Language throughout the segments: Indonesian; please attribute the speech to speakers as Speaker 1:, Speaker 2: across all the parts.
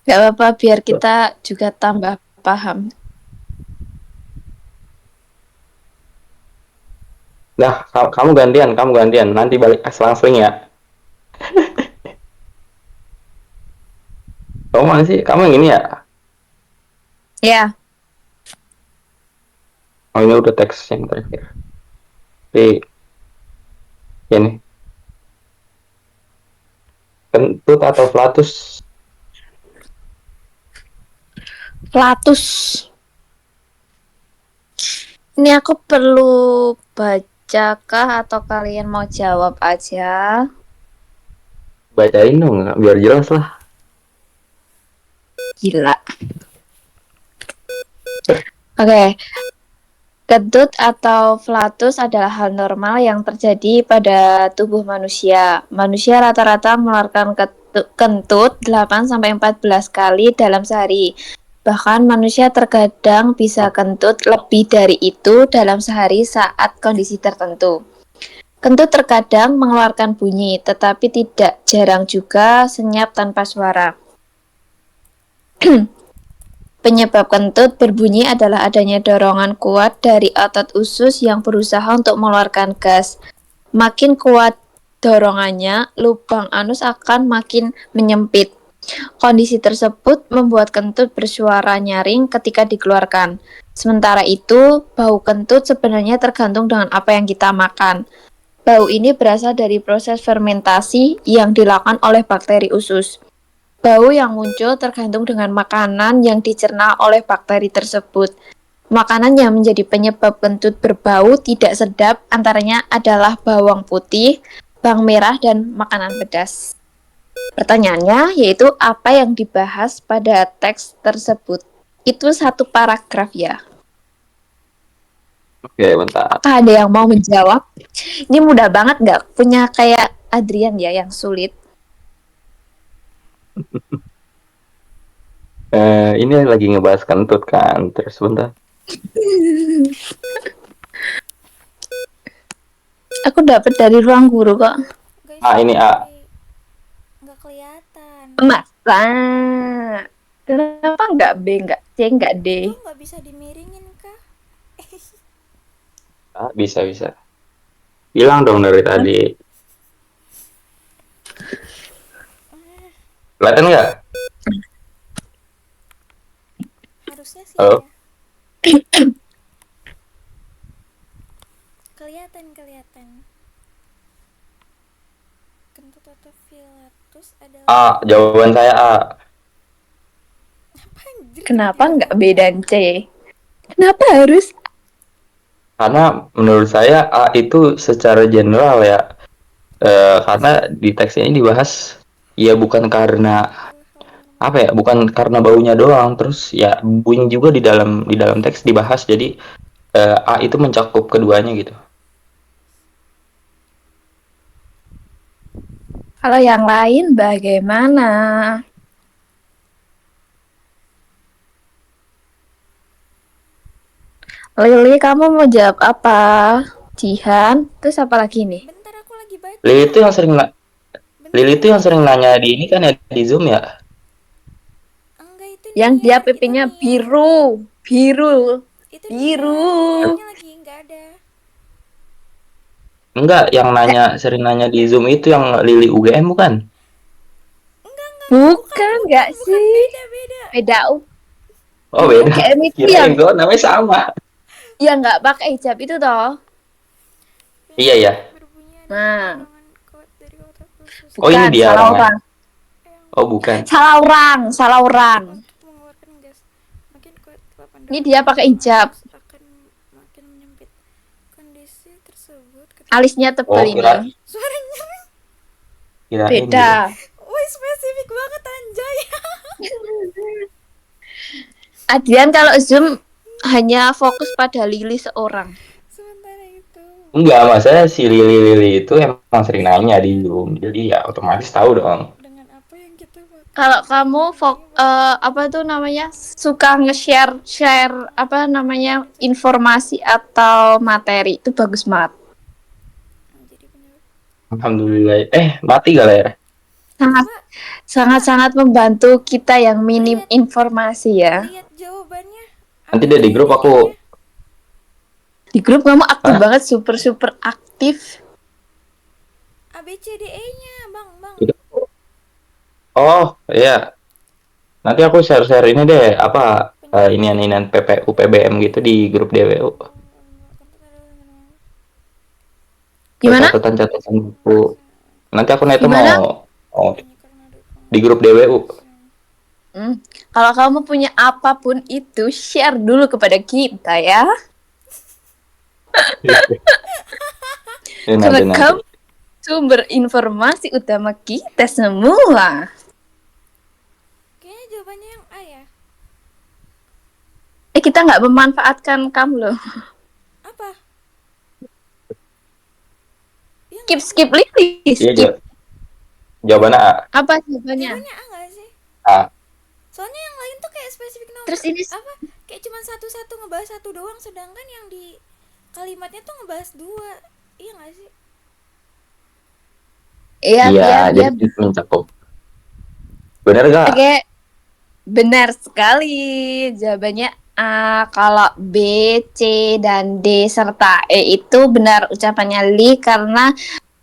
Speaker 1: Gak apa-apa, biar kita juga tambah paham.
Speaker 2: Nah, kamu gantian. Nanti balik selang-seling ya. Kamu mana sih? Kamu yang ini ya?
Speaker 1: Ya,
Speaker 2: Oh, ini udah teks yang terakhir. Oke, ini. Kentut atau flatus?
Speaker 1: Platus. Ini aku perlu bacakah atau kalian mau jawab aja?
Speaker 2: Bacain dong, biar jelas lah.
Speaker 1: Gila. Oke, kentut atau flatus adalah hal normal yang terjadi pada tubuh manusia. Manusia rata-rata mengeluarkan kentut 8 sampai 14 kali dalam sehari. Bahkan manusia terkadang bisa kentut lebih dari itu dalam sehari saat kondisi tertentu. Kentut terkadang mengeluarkan bunyi, tetapi tidak jarang juga senyap tanpa suara. Penyebab kentut berbunyi adalah adanya dorongan kuat dari otot usus yang berusaha untuk mengeluarkan gas. Makin kuat dorongannya, lubang anus akan makin menyempit. Kondisi tersebut membuat kentut bersuara nyaring ketika dikeluarkan. Sementara itu, bau kentut sebenarnya tergantung dengan apa yang kita makan. Bau ini berasal dari proses fermentasi yang dilakukan oleh bakteri usus. Bau yang muncul tergantung dengan makanan yang dicerna oleh bakteri tersebut. Makanan yang menjadi penyebab kentut berbau tidak sedap antaranya adalah bawang putih, bawang merah, dan makanan pedas. Pertanyaannya yaitu apa yang dibahas pada teks tersebut? Itu satu paragraf ya.
Speaker 2: Oke, bentar.
Speaker 1: Apakah ada yang mau menjawab? Ini mudah banget nggak? Punya kayak Adrian ya yang sulit.
Speaker 2: Ini lagi ngebahas kentut kan. Terus bentar.
Speaker 1: Aku dapat dari ruang guru kok.
Speaker 3: Guys,
Speaker 2: Ah, ini A.
Speaker 3: sorry, nggak kelihatan.
Speaker 1: Masa? Kenapa nggak B, nggak C, nggak D?
Speaker 3: Itu nggak bisa dimiringin kah?
Speaker 2: A bisa. Bilang dong dari tadi. Kelihatan nggak?
Speaker 3: Harusnya sih
Speaker 2: Halo?
Speaker 3: ya. Kelihatan. Kentut atau filatus adalah
Speaker 2: A, jawaban saya A.
Speaker 3: apa anjir
Speaker 1: Kenapa
Speaker 3: tiba-tiba
Speaker 1: nggak
Speaker 3: kok
Speaker 1: B dan C? Kenapa harus?
Speaker 2: Karena menurut saya A itu secara general ya. Karena di teks ini dibahas ya bukan karena apa ya, bukan karena baunya doang, terus ya bunyi juga di dalam teks dibahas, jadi A itu mencakup keduanya gitu.
Speaker 1: Kalau yang lain bagaimana? Lili, kamu mau jawab apa? Jihan, terus apa lagi nih?
Speaker 3: bentar aku lagi
Speaker 2: Lili
Speaker 3: baca.
Speaker 2: itu yang sering
Speaker 3: Bentar
Speaker 2: Lili itu
Speaker 3: aku
Speaker 2: yang
Speaker 3: lagi
Speaker 2: sering
Speaker 3: baca.
Speaker 2: nanya di ini kan ya, di Zoom ya.
Speaker 3: Enggak, itu
Speaker 1: Yang dia
Speaker 3: Niar, itu
Speaker 1: pipinya
Speaker 3: Niar.
Speaker 1: biru, biru,
Speaker 3: Itu Niar,
Speaker 1: biru.
Speaker 3: Niarnya lagi nggak ada.
Speaker 2: Enggak, yang
Speaker 1: Ya,
Speaker 2: sering nanya di Zoom itu yang Lili UGM bukan?
Speaker 3: Enggak, bukan,
Speaker 1: bukan nggak sih?
Speaker 3: beda.
Speaker 1: Beda.
Speaker 2: Oh
Speaker 1: Lili
Speaker 2: beda.
Speaker 1: UGM itu
Speaker 2: Kirain
Speaker 1: yang
Speaker 2: kok namanya sama.
Speaker 1: nggak pakai hijab itu toh.
Speaker 2: Iya ya.
Speaker 3: Berbunyi adalah
Speaker 1: Nah,
Speaker 3: dorongan kuat dari otot khusus
Speaker 2: Oh ini
Speaker 1: bukan,
Speaker 2: dia
Speaker 1: salah
Speaker 2: orangnya.
Speaker 1: orang.
Speaker 3: yang
Speaker 2: Oh bukan.
Speaker 1: Salah orang, salah orang.
Speaker 3: untuk mengeluarkan gas. Makin kuat papan
Speaker 1: Ini dia
Speaker 3: dorongan,
Speaker 1: pakai
Speaker 3: lubang
Speaker 1: hijab.
Speaker 3: anus akan makin menyempit. Kondisi tersebut ketika
Speaker 1: Alisnya tebel
Speaker 2: Oh
Speaker 1: ini.
Speaker 3: suaranya,
Speaker 2: kirain gitu.
Speaker 1: Beda.
Speaker 3: woi spesifik banget anjay.
Speaker 1: Adrian kalau Zoom hanya fokus pada Lili seorang.
Speaker 3: Sementara itu
Speaker 2: Enggak, maksudnya si Lili itu emang sering nanya di
Speaker 3: buktikan
Speaker 2: Zoom. Jadi ya otomatis tahu dong.
Speaker 3: dengan apa yang kita makan
Speaker 1: Kalau kamu
Speaker 3: mempunyai banyak
Speaker 1: apa tuh namanya suka nge-share share apa namanya
Speaker 3: efek
Speaker 1: informasi atau materi itu bagus banget.
Speaker 3: menjadi penyebab.
Speaker 2: Alhamdulillah. Mati gak layar?
Speaker 1: Sangat
Speaker 3: Coba
Speaker 1: sangat membantu kita yang minim
Speaker 3: Lihat.
Speaker 1: informasi ya.
Speaker 3: lihat jawabannya.
Speaker 2: Nanti deh di grup aku.
Speaker 3: ABCDE-nya.
Speaker 1: Di grup kamu aktif
Speaker 2: Hah?
Speaker 1: banget, super aktif.
Speaker 3: ABCDE-nya, Bang.
Speaker 2: Itu. Oh iya, nanti aku share ini deh apa inian PPU PBM gitu di grup DWU.
Speaker 1: Gimana?
Speaker 2: Catatan-catatan buku. Nanti aku itu
Speaker 1: Gimana?
Speaker 2: mau di grup DWU.
Speaker 1: Kalau kamu punya apapun itu, share dulu kepada kita ya.
Speaker 2: Ya,
Speaker 1: Karena
Speaker 2: nanti.
Speaker 1: kamu sumber informasi utama kita semua.
Speaker 3: Kayaknya jawabannya yang A ya.
Speaker 1: Kita nggak memanfaatkan kamu loh.
Speaker 3: Apa? Ya,
Speaker 1: Skip Lili,
Speaker 2: Iya,
Speaker 1: skip.
Speaker 2: jawabannya A.
Speaker 1: Apa jawabannya?
Speaker 3: Jawabannya A nggak sih?
Speaker 2: A.
Speaker 3: Soalnya yang lain tuh kayak spesifik nomor.
Speaker 1: Terus ini
Speaker 3: apa? Kayak cuma satu-satu ngebahas satu doang, sedangkan yang di kalimatnya tuh ngebahas dua. Iya nggak sih?
Speaker 1: iya
Speaker 2: Jadi
Speaker 1: biar.
Speaker 2: mencakup. Bener gak?
Speaker 1: Oke, benar sekali. Jawabannya A. Kalau B, C, dan D serta E itu benar ucapannya Li karena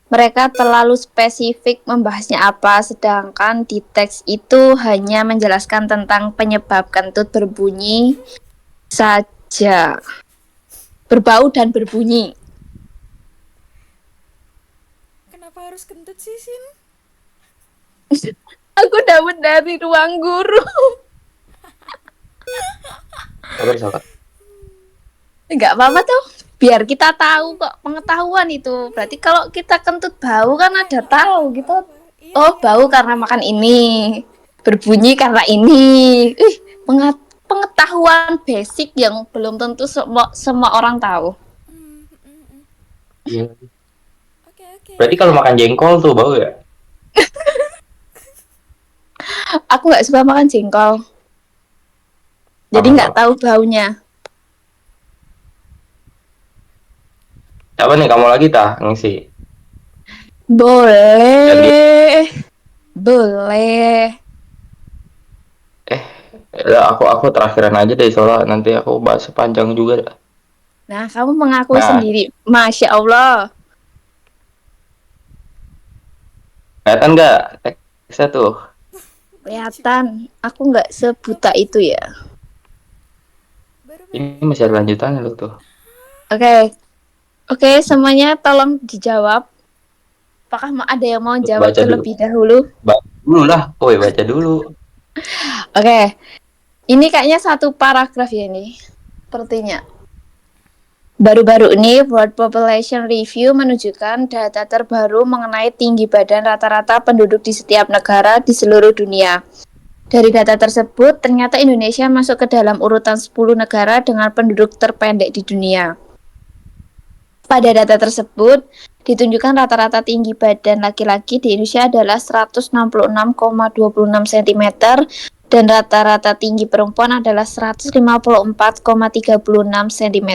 Speaker 1: mereka terlalu spesifik membahasnya apa, sedangkan di teks itu hanya menjelaskan tentang penyebab kentut berbunyi saja. Berbau dan berbunyi.
Speaker 3: Kenapa harus kentut sih, Sin?
Speaker 1: Aku dapat dari ruang guru.
Speaker 2: Sabar.
Speaker 1: Enggak apa-apa tuh. Biar kita tahu kok, pengetahuan itu. Berarti kalau kita kentut bau kan ada tahu gitu.
Speaker 3: Iya,
Speaker 1: Oh,
Speaker 3: iya.
Speaker 1: bau karena makan ini. Berbunyi karena ini. Pengetahuan basic yang belum tentu semua orang tahu.
Speaker 2: Iya.
Speaker 3: Oke.
Speaker 2: Berarti kalau makan jengkol tuh bau ya?
Speaker 1: Aku nggak suka makan jengkol. Jadi nggak tahu baunya.
Speaker 2: Siapa nih kamu lagi ngisi?
Speaker 1: Boleh. Boleh.
Speaker 2: Ya, aku terakhiran aja deh soalnya nanti aku bahas sepanjang juga.
Speaker 1: Nah, kamu mengakui sendiri. Masya Allah.
Speaker 2: Kelihatan nggak teksnya tuh?
Speaker 1: Kelihatan. Aku nggak sebuta itu ya.
Speaker 2: Ini masih ada lanjutannya loh tuh.
Speaker 1: Oke, semuanya tolong dijawab. Apakah ada yang mau jawab terlebih dahulu?
Speaker 2: Baca dulu lah. Baca dulu.
Speaker 1: Oke. Ini kayaknya satu paragraf ya ini. Sepertinya. Baru-baru ini World Population Review menunjukkan data terbaru mengenai tinggi badan rata-rata penduduk di setiap negara di seluruh dunia. Dari data tersebut, ternyata Indonesia masuk ke dalam urutan 10 negara dengan penduduk terpendek di dunia. Pada data tersebut, ditunjukkan rata-rata tinggi badan laki-laki di Indonesia adalah 166,26 cm dan rata-rata tinggi perempuan adalah 154,36 cm.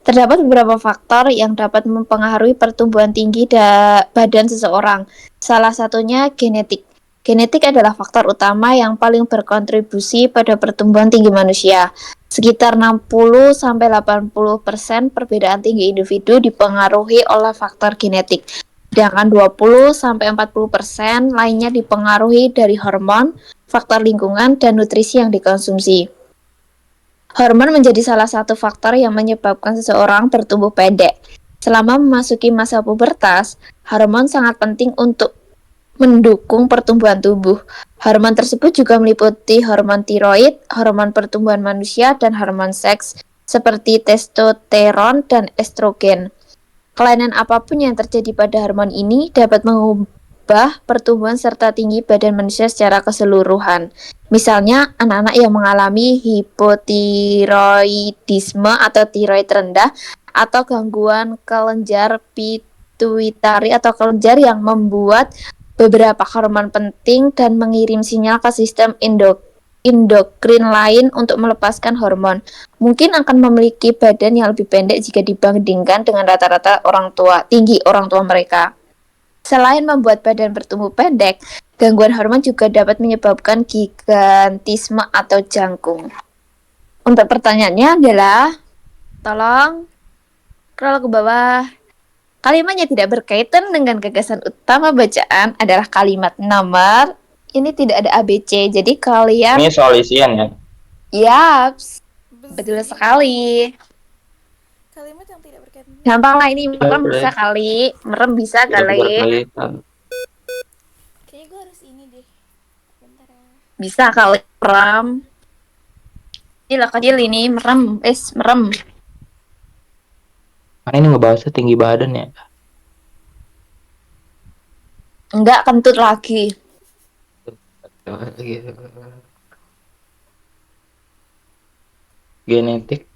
Speaker 1: Terdapat beberapa faktor yang dapat mempengaruhi pertumbuhan tinggi badan seseorang. Salah satunya genetik. Genetik adalah faktor utama yang paling berkontribusi pada pertumbuhan tinggi manusia. Sekitar 60-80% perbedaan tinggi individu dipengaruhi oleh faktor genetik. Sedangkan 20-40% lainnya dipengaruhi dari hormon, faktor lingkungan, dan nutrisi yang dikonsumsi. Hormon menjadi salah satu faktor yang menyebabkan seseorang bertumbuh pendek. Selama memasuki masa pubertas, hormon sangat penting untuk mendukung pertumbuhan tubuh. Hormon tersebut juga meliputi hormon tiroid, hormon pertumbuhan manusia, dan hormon seks seperti testosteron dan estrogen. Kelainan apapun yang terjadi pada hormon ini dapat mengubah pertumbuhan serta tinggi badan manusia secara keseluruhan. Misalnya, anak-anak yang mengalami hipotiroidisme atau tiroid rendah atau gangguan kelenjar pituitari atau kelenjar yang membuat beberapa hormon penting dan mengirim sinyal ke sistem endokrin lain untuk melepaskan hormon. Mungkin akan memiliki badan yang lebih pendek jika dibandingkan dengan rata-rata tinggi orang tua mereka. Selain membuat badan bertumbuh pendek, Gangguan hormon juga dapat menyebabkan gigantisme atau jangkung. Untuk pertanyaannya adalah, tolong scroll ke bawah. Kalimat yang tidak berkaitan dengan gagasan utama bacaan adalah kalimat nomor. Ini tidak ada ABC, jadi kalian...
Speaker 2: Ini soal isian ya.
Speaker 1: Yaps,
Speaker 3: Besi.
Speaker 1: betul sekali.
Speaker 3: Kalimat yang tidak berkaitan.
Speaker 1: Gampang lah ini, merem
Speaker 2: Tidak
Speaker 1: bisa kali. Merem bisa
Speaker 2: Tidak
Speaker 1: kali.
Speaker 2: berkaitan.
Speaker 3: Kayaknya gue harus ini deh. Bentar ya.
Speaker 1: Bisa kali merem. Ini lah kecil ini, merem. Merem.
Speaker 2: Karena ini ngebahasnya tinggi badan ya.
Speaker 1: Enggak kentut lagi.
Speaker 2: Genetik.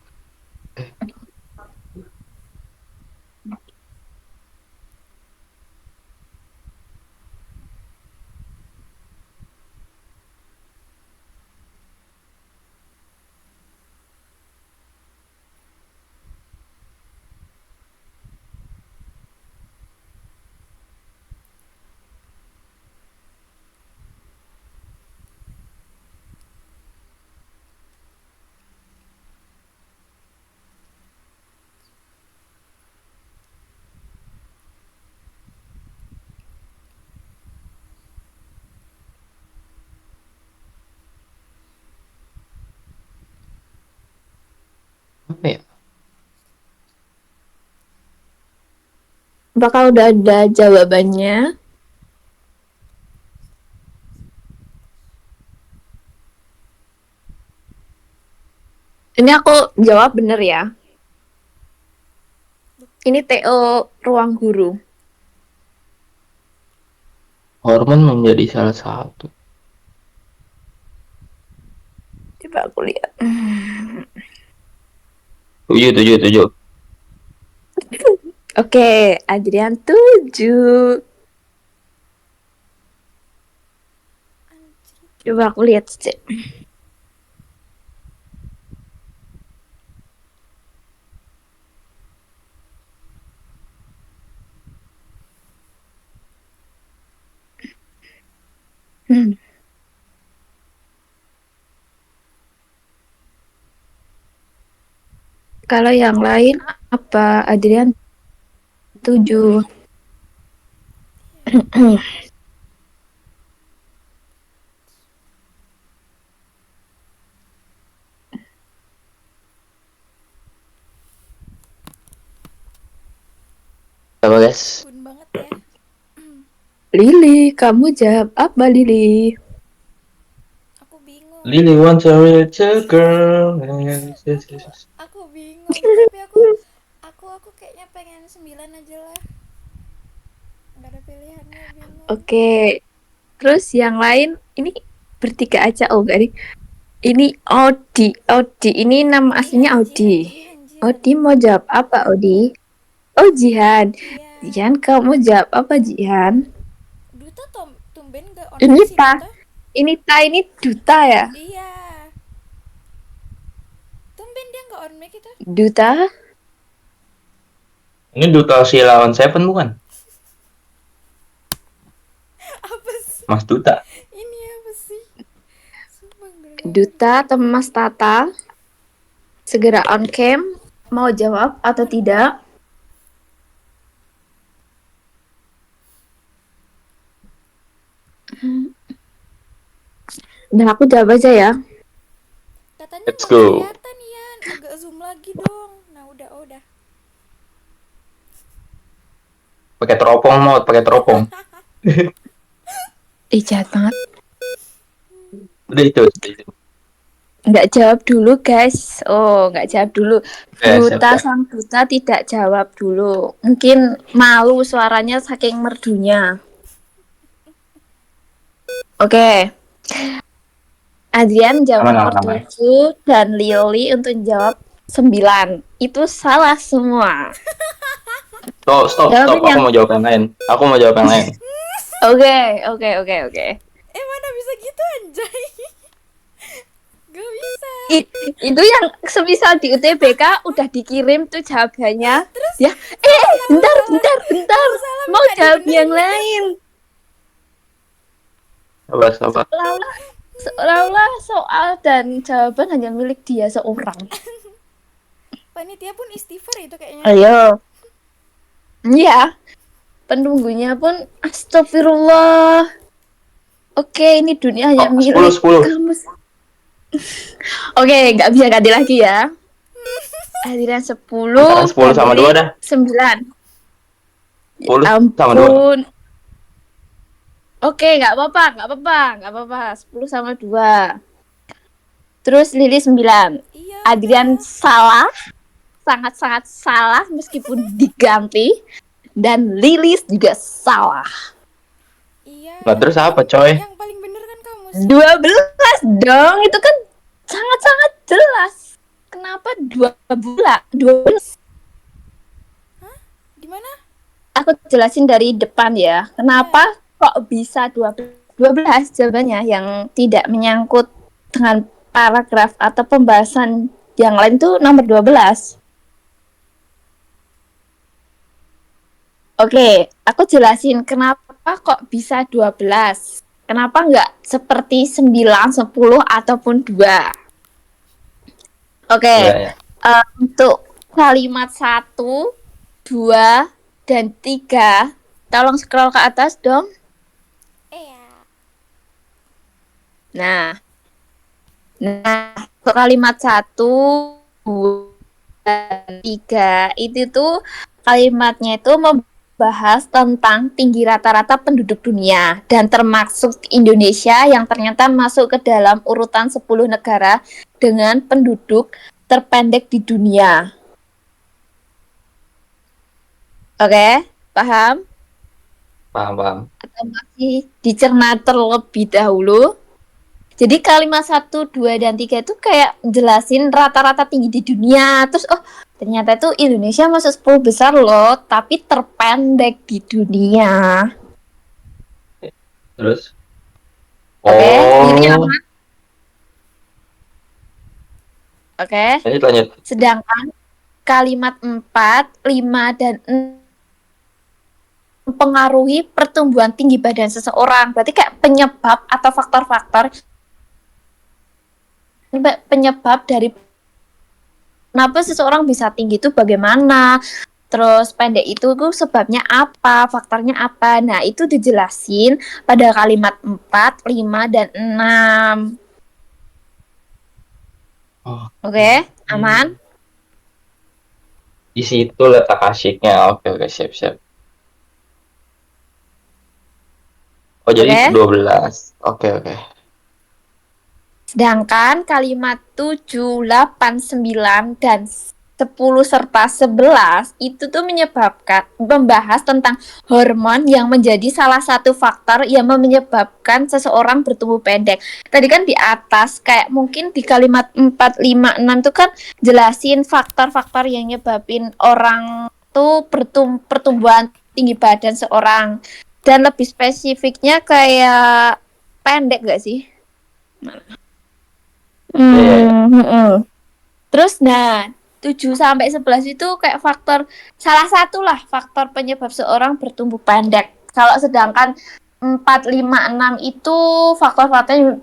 Speaker 2: Apa ya?
Speaker 1: Apakah udah ada jawabannya? Ini aku jawab bener ya. Ini TO ruang guru.
Speaker 2: Hormon menjadi salah satu.
Speaker 1: Coba aku lihat.
Speaker 2: 7.
Speaker 1: Oke, Adrian 7. Coba aku lihat cek. Kalau yang lain apa? Adrian 7.
Speaker 2: Apa guys?
Speaker 3: Kun banget ya.
Speaker 1: Lili, kamu jawab apa Lili?
Speaker 3: Aku bingung.
Speaker 2: Lily wants a little girl.
Speaker 3: Aku bingung, tapi aku kayaknya pengen 9 aja lah. Gak ada pilihannya, bingung.
Speaker 1: Oke. Terus yang lain ini bertiga aja enggak nih? Ini Odi. Ini nama aslinya Odi. Odi mau jawab apa Odi? Oh Jihan.
Speaker 3: Iya.
Speaker 1: Jihan kamu jawab apa Jihan?
Speaker 3: Duta tumben gak on
Speaker 1: Ini
Speaker 3: sih,
Speaker 1: Ta.
Speaker 3: Duta?
Speaker 1: Ini Duta ya?
Speaker 3: Iya. Tumben dia gak on mic itu.
Speaker 1: Duta?
Speaker 2: Ini Duta Sheila on Seven bukan?
Speaker 3: Apa sih?
Speaker 2: Mas Duta.
Speaker 3: Ini apa sih? Sumpah bener.
Speaker 1: Duta atau Mas Tata? Segera on cam. Mau jawab atau tidak? Nah, aku jawab aja ya.
Speaker 3: Katanya
Speaker 2: Let's
Speaker 3: gak
Speaker 2: go.
Speaker 3: kelihatan, Ian. Agak zoom lagi dong. Nah, udah.
Speaker 2: Pakai teropong mau, pakai teropong.
Speaker 1: Ih, jahat banget.
Speaker 2: Udah itu.
Speaker 1: Nggak jawab dulu, guys. Oh, nggak jawab dulu. Duta
Speaker 2: siap.
Speaker 1: sang duta tidak jawab dulu. Mungkin malu suaranya saking merdunya. Oke. Adrian jawab nomor
Speaker 2: Aman.
Speaker 1: 7 dan Lioli untuk jawab 9. Itu salah semua.
Speaker 2: Stop.
Speaker 1: Jawabin
Speaker 2: Aku
Speaker 1: yang-
Speaker 2: mau jawab yang lain.
Speaker 1: Oke.
Speaker 3: Mana bisa gitu, anjay? Gak bisa.
Speaker 1: Itu yang semisal di UTBK udah dikirim tuh jawabannya.
Speaker 3: Terus
Speaker 1: Ya, bentar.
Speaker 3: Kalau salah
Speaker 1: Mau
Speaker 3: minta
Speaker 1: jawab
Speaker 3: dibenerin.
Speaker 1: yang lain.
Speaker 2: Coba.
Speaker 1: Seolah-olah soal dan jawaban hanya milik dia seorang.
Speaker 3: Panitia pun istighfar itu kayaknya.
Speaker 1: Ayo. Iya. Penunggunya pun astagfirullah. Oke, ini dunia hanya milik
Speaker 2: 10.
Speaker 1: kamu. Oke, nggak bisa ganti lagi ya. Hadiran 10,
Speaker 2: Sekarang 10 sama 2
Speaker 1: hadirin
Speaker 2: dah.
Speaker 1: 9.
Speaker 2: 10 sama 2.
Speaker 1: Ampun. Oke, nggak apa-apa. 10 sama 2. Terus Lili 9.
Speaker 3: Iya.
Speaker 1: Adrian salah. Sangat-sangat salah meskipun diganti. Dan Lilis juga salah.
Speaker 3: Iya.
Speaker 2: Nah, terus apa, coy?
Speaker 3: Yang paling bener kan kamu sih.
Speaker 1: 12 dong. Itu kan sangat-sangat jelas. Kenapa 12?
Speaker 3: Gimana?
Speaker 1: Aku jelasin dari depan ya. Kenapa kok bisa 12 jawabannya yang tidak menyangkut dengan paragraf atau pembahasan yang lain tuh nomor 12. Oke, aku jelasin kenapa kok bisa 12. Kenapa nggak seperti 9, 10, ataupun 2. Oke,
Speaker 2: Iya.
Speaker 1: untuk kalimat 1, 2, dan 3, tolong scroll ke atas dong.
Speaker 3: Iya.
Speaker 1: Nah, untuk kalimat 1, 2, dan 3, itu tuh kalimatnya itu membahas tentang tinggi rata-rata penduduk dunia dan termasuk Indonesia yang ternyata masuk ke dalam urutan 10 negara dengan penduduk terpendek di dunia. Oke, paham?
Speaker 2: Paham.
Speaker 1: Atau masih dicerna terlebih dahulu? Jadi kalimat 1, 2, dan 3 itu kayak jelasin rata-rata tinggi di dunia. Terus ternyata itu Indonesia masuk 10 besar loh, tapi terpendek di dunia.
Speaker 2: Terus?
Speaker 1: Oke, ini
Speaker 2: Oh.
Speaker 1: aman. Oke.
Speaker 2: Lanjut.
Speaker 1: Sedangkan kalimat 4, 5, dan 6 mempengaruhi pertumbuhan tinggi badan seseorang. Berarti kayak penyebab atau faktor-faktor penyebab dari kenapa seseorang bisa tinggi itu bagaimana, terus pendek itu sebabnya apa, faktornya apa. Nah, itu dijelasin pada kalimat 4, 5, dan 6. Oke, aman?
Speaker 2: Di situ letak asyiknya. Oke, siap. Oh, jadi
Speaker 1: Oke.
Speaker 2: 12. Oke.
Speaker 1: Sedangkan kalimat 7, 8, 9, dan 10 serta 11 itu tuh membahas tentang hormon yang menjadi salah satu faktor yang menyebabkan seseorang bertumbuh pendek. Tadi kan di atas kayak mungkin di kalimat 4, 5, 6 tuh kan jelasin faktor-faktor yang nyebabin orang tuh pertumbuhan tinggi badan seorang. Dan lebih spesifiknya kayak pendek gak sih? Terus 7 sampai 11 itu kayak salah satu lah faktor penyebab seorang bertumbuh pendek. Kalau sedangkan 4, 5, 6 itu faktor-faktor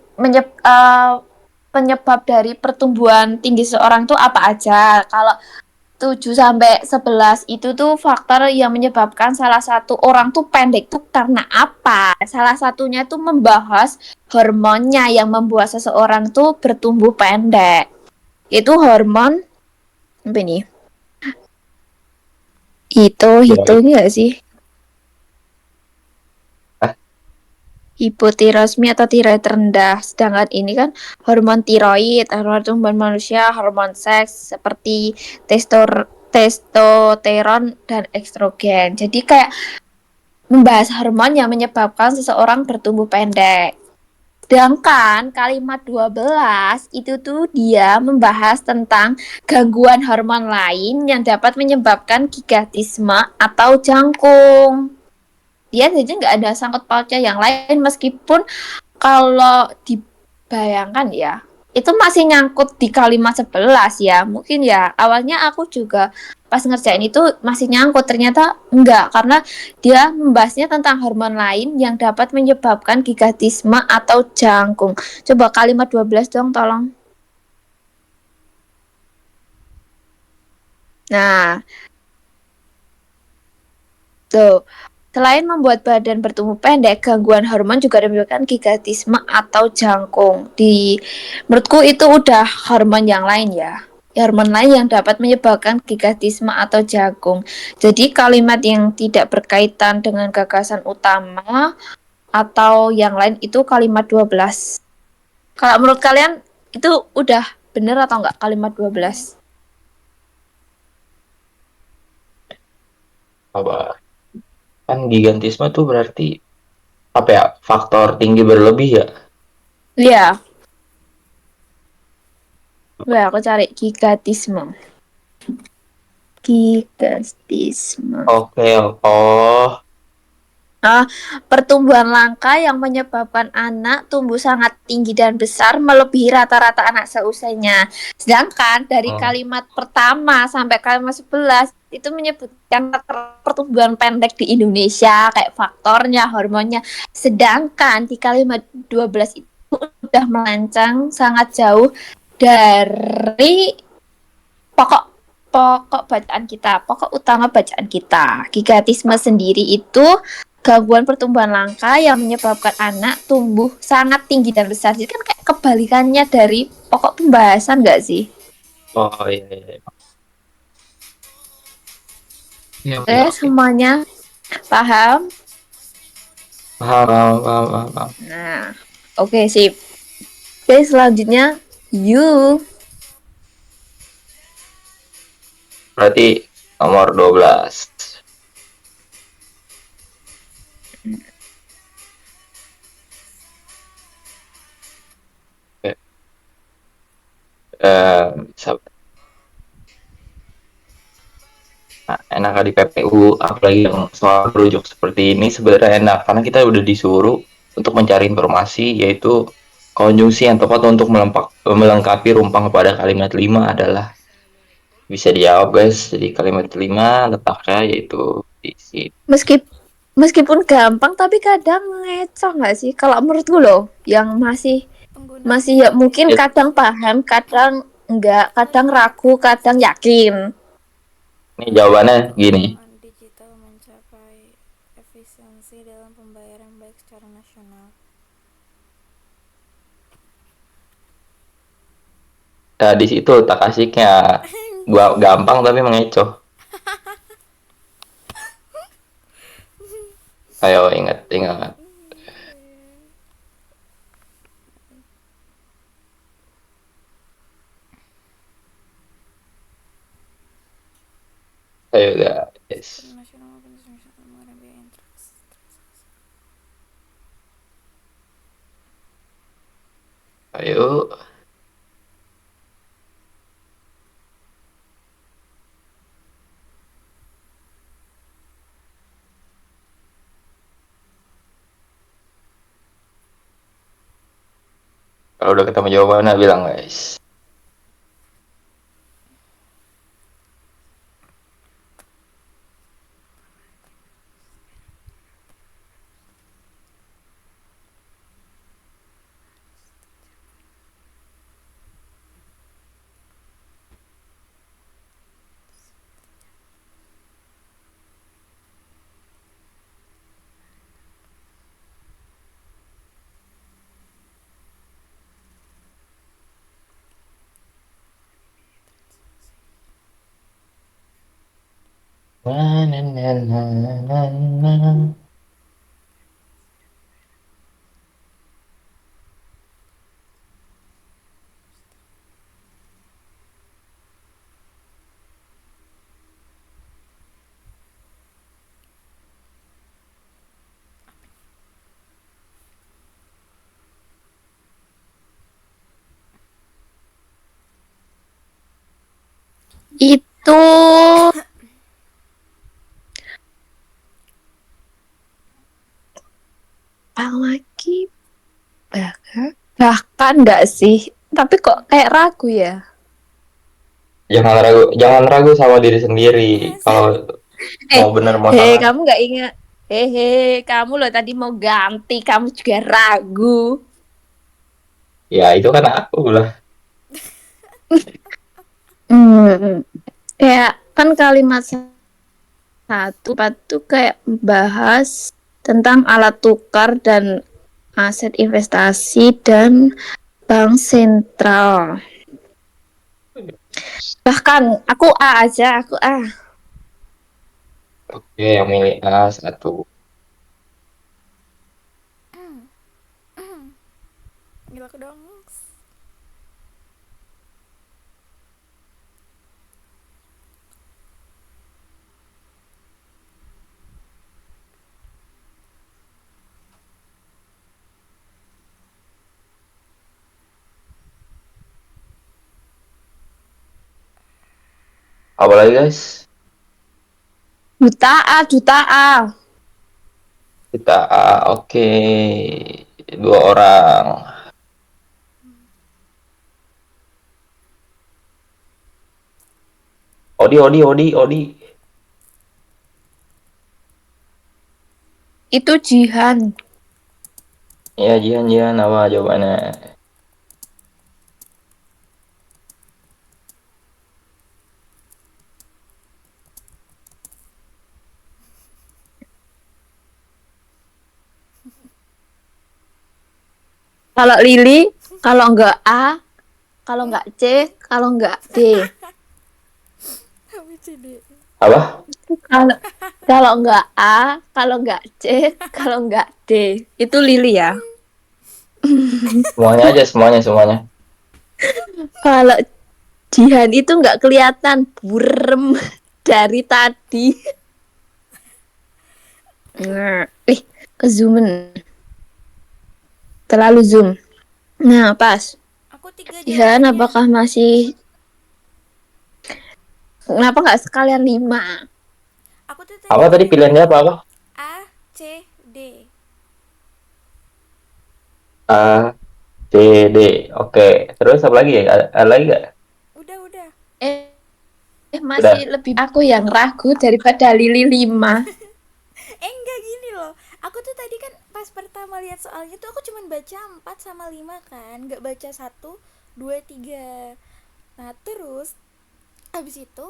Speaker 1: penyebab dari pertumbuhan tinggi seorang tuh apa aja. Kalau 7 sampai 11 itu tuh faktor yang menyebabkan salah satu orang tuh pendek tuh karena apa? Salah satunya tuh membahas hormonnya yang membuat seseorang tuh bertumbuh pendek. Itu hormon apa ini? Itu enggak sih? Hipotirosmi atau tiroid rendah. Sedangkan ini kan hormon tiroid, hormon tumbuhan manusia, hormon seks seperti testosteron dan estrogen. Jadi kayak membahas hormon yang menyebabkan seseorang bertumbuh pendek. Sedangkan kalimat 12 itu tuh dia membahas tentang gangguan hormon lain yang dapat menyebabkan gigantisme atau jangkung. Dia saja nggak ada sangkut pautnya yang lain, meskipun kalau dibayangkan ya, itu masih nyangkut di kalimat 11 ya. Mungkin ya awalnya aku juga pas ngerjain itu masih nyangkut, ternyata enggak, karena dia membahasnya tentang hormon lain yang dapat menyebabkan gigatisme atau jangkung. Coba kalimat 12 dong tolong. Nah, tuh. Selain membuat badan bertumbuh pendek, gangguan hormon juga menyebabkan gigatisme atau jangkung. Menurutku itu udah hormon yang lain ya. Hormon lain yang dapat menyebabkan gigatisme atau jangkung. Jadi kalimat yang tidak berkaitan dengan gagasan utama atau yang lain itu kalimat 12. Kalau menurut kalian itu udah bener atau enggak kalimat 12?
Speaker 2: Apa? Kan gigantisme tuh berarti apa ya? Faktor tinggi berlebih ya?
Speaker 1: Iya. Wah, aku cari gigatisme. Gigatisme.
Speaker 2: Oke, oh,
Speaker 1: Pertumbuhan langka yang menyebabkan anak tumbuh sangat tinggi dan besar melebihi rata-rata anak seusianya. Sedangkan dari
Speaker 2: hmm.
Speaker 1: kalimat pertama sampai kalimat 11 itu menyebutkan pertumbuhan pendek di Indonesia, kayak faktornya, hormonnya. Sedangkan di kalimat 12 itu udah melenceng sangat jauh dari pokok pokok bacaan kita, pokok utama bacaan kita. Gigatisme sendiri itu gangguan pertumbuhan langka yang menyebabkan anak tumbuh sangat tinggi dan besar. Jadi kan kayak kebalikannya dari pokok pembahasan nggak sih?
Speaker 2: Oh iya, iya, iya. Iya,
Speaker 1: Oke,
Speaker 2: oke, oke.
Speaker 1: semuanya paham?
Speaker 2: Paham, paham, paham, paham, paham.
Speaker 1: Nah, oke sip. Oke, selanjutnya you.
Speaker 2: Berarti nomor 12. Oke. Sabar. Nah, enak di PPU, apalagi yang soal merujuk seperti ini sebenarnya enak karena kita udah disuruh untuk mencari informasi, yaitu konjungsi yang tepat untuk melengkapi rumpang pada kalimat 5 adalah, bisa dijawab guys. Jadi kalimat 5 letaknya yaitu di sini.
Speaker 1: Meskipun gampang tapi kadang ngecoh nggak sih? Kalau menurutku loh, yang
Speaker 3: Penggunaan
Speaker 1: masih ya mungkin
Speaker 2: Ya,
Speaker 1: kadang paham, kadang enggak, kadang ragu, kadang yakin.
Speaker 2: ini jawabannya gini.
Speaker 3: penggunaan digital mencapai efisiensi dalam pembayaran baik secara nasional.
Speaker 2: Nah, di situ tak asiknya gampang tapi mengecoh. Ayo ingat, ingat. Ayo guys.
Speaker 3: Nasional maupun internasional mengenai biaya transaksi.
Speaker 2: Ayo. Kalau udah ketemu jawabannya bilang guys. Na, na, na, na, na, na.
Speaker 1: Itu apalagi bahkan enggak sih? Tapi kok kayak ragu ya?
Speaker 2: Jangan ragu sama diri sendiri.
Speaker 3: Masa?
Speaker 2: Kalau
Speaker 1: Eh,
Speaker 2: mau bener mau
Speaker 1: hei,
Speaker 2: salah,
Speaker 1: kamu nggak ingat? Hehe, kamu loh tadi mau ganti, kamu juga ragu.
Speaker 2: ya itu kan aku lah.
Speaker 1: Hmm, kayak kan kalimat satu itu kayak bahas tentang alat tukar dan aset investasi dan bank sentral. Bahkan aku A aja, aku A.
Speaker 2: Oke, yang milih A satu.
Speaker 3: Gila aku dong.
Speaker 2: Apa lagi guys?
Speaker 1: Juta A, juta A.
Speaker 2: Kita A, oke. Dua orang. Odi.
Speaker 1: Itu Jihan.
Speaker 2: Ya, Jihan, apa jawabannya?
Speaker 1: Kalau Lili, kalau enggak A, kalau enggak C, kalau enggak D.
Speaker 3: ABCD.
Speaker 2: Apa?
Speaker 1: Kalau kalau enggak A, kalau enggak C, kalau enggak D. Itu Lili ya.
Speaker 2: Semuanya aja, semuanya.
Speaker 1: Kalau Jihan itu enggak kelihatan burem dari tadi. Ke zoomen. Terlalu zoom. Nah, pas.
Speaker 3: Aku 3
Speaker 1: Jihan,
Speaker 3: jawabannya.
Speaker 1: apakah masih... Kenapa nggak sekalian 5?
Speaker 3: Aku tuh
Speaker 2: Apa tadi
Speaker 3: jawabannya
Speaker 2: pilihannya apa?
Speaker 3: A, C, D.
Speaker 2: A, C, D. Oke. Terus apa lagi ya? Ada lagi nggak?
Speaker 3: Udah.
Speaker 1: Eh,
Speaker 2: Udah.
Speaker 1: masih lebih aku yang ragu daripada Lili 5.
Speaker 3: Enggak gini loh. Aku tuh tadi kan pas pertama lihat soalnya tuh aku cuman baca 4 sama 5 kan. Nggak baca 1, 2, 3. Nah, terus habis itu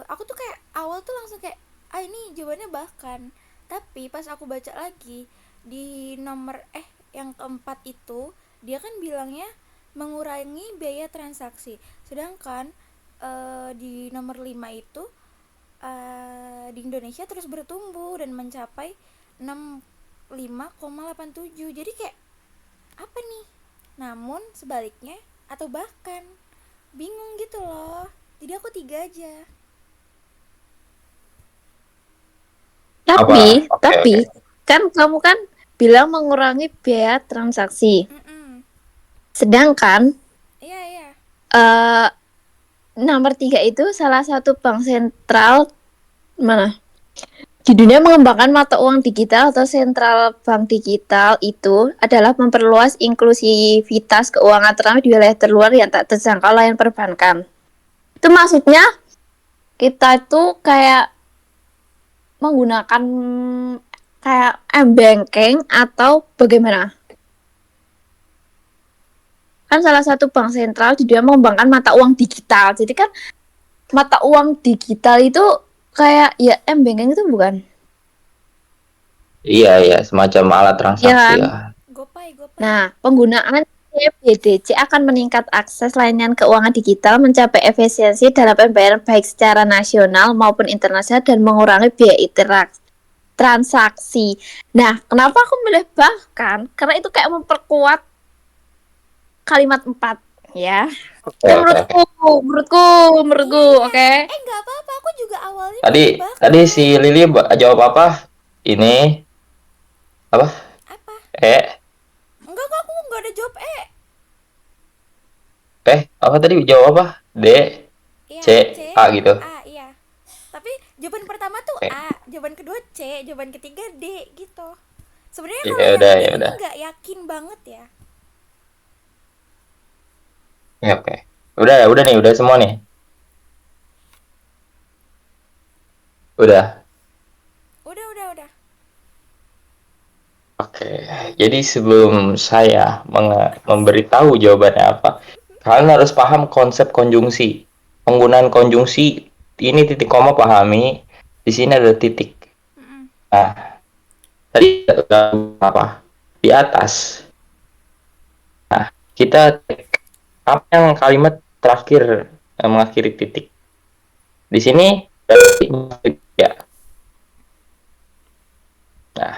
Speaker 3: aku tuh kayak awal tuh langsung kayak ini jawabannya bahkan. Tapi pas aku baca lagi di nomor yang keempat itu dia kan bilangnya mengurangi biaya transaksi. Sedangkan di nomor 5 itu di Indonesia terus bertumbuh dan mencapai 65,87. Jadi kayak apa nih? Namun sebaliknya atau bahkan bingung gitu loh. Jadi aku 3 aja.
Speaker 1: Tapi,
Speaker 2: Apa? Oke.
Speaker 1: kan kamu kan bilang mengurangi biaya transaksi.
Speaker 3: Mm-mm.
Speaker 1: Sedangkan
Speaker 3: Iya.
Speaker 1: eh nomor 3 itu salah satu bank sentral mana? Di dunia mengembangkan mata uang digital atau sentral bank digital itu adalah memperluas inklusivitas keuangan terutama di wilayah terluar yang tak terjangkau layanan perbankan. Itu maksudnya kita itu kayak menggunakan kayak m-banking atau bagaimana? Kan salah satu bank sentral di dunia mengembangkan mata uang digital. Jadi kan mata uang digital itu kayak ya m-banking itu bukan?
Speaker 2: Iya, semacam alat
Speaker 1: Ya
Speaker 2: transaksi
Speaker 1: kan?
Speaker 2: ya.
Speaker 3: Gopay.
Speaker 1: Nah, penggunaan CBDC akan meningkat akses layanan keuangan digital, mencapai efisiensi dalam pembayaran baik secara nasional maupun internasional dan mengurangi biaya transaksi. Nah, kenapa aku milih bahkan? Karena itu kayak memperkuat kalimat 4 ya.
Speaker 2: Oke,
Speaker 1: Kan
Speaker 2: oke.
Speaker 1: menurutku, oke.
Speaker 3: Nggak apa-apa. Aku juga awalnya
Speaker 2: Tadi
Speaker 3: milih
Speaker 2: tadi
Speaker 3: bahkan.
Speaker 2: si Lili jawab apa? Ini apa?
Speaker 3: Apa?
Speaker 2: E,
Speaker 3: Enggak kok, aku nggak ada jawab
Speaker 2: apa tadi jawab apa? D, C,
Speaker 3: Iya, C,
Speaker 2: A gitu.
Speaker 3: A, iya. Tapi jawaban pertama tuh
Speaker 2: Oke.
Speaker 3: A, jawaban kedua C, jawaban ketiga D gitu. Sebenarnya kalau
Speaker 2: Ya
Speaker 3: yang
Speaker 2: udah,
Speaker 3: D
Speaker 2: ya
Speaker 3: ini
Speaker 2: udah.
Speaker 3: nggak yakin banget ya.
Speaker 2: Oke. Udah nih, udah semua nih. Udah.
Speaker 3: Udah.
Speaker 2: Oke. Jadi sebelum saya memberitahu jawabannya apa, kalian harus paham konsep konjungsi. Penggunaan konjungsi ini titik koma pahami. Di sini ada titik.
Speaker 3: Mm-mm.
Speaker 2: Nah, tadi apa? Di atas. Nah, kita apa yang kalimat terakhir mengakhiri titik. Di sini ya. Nah,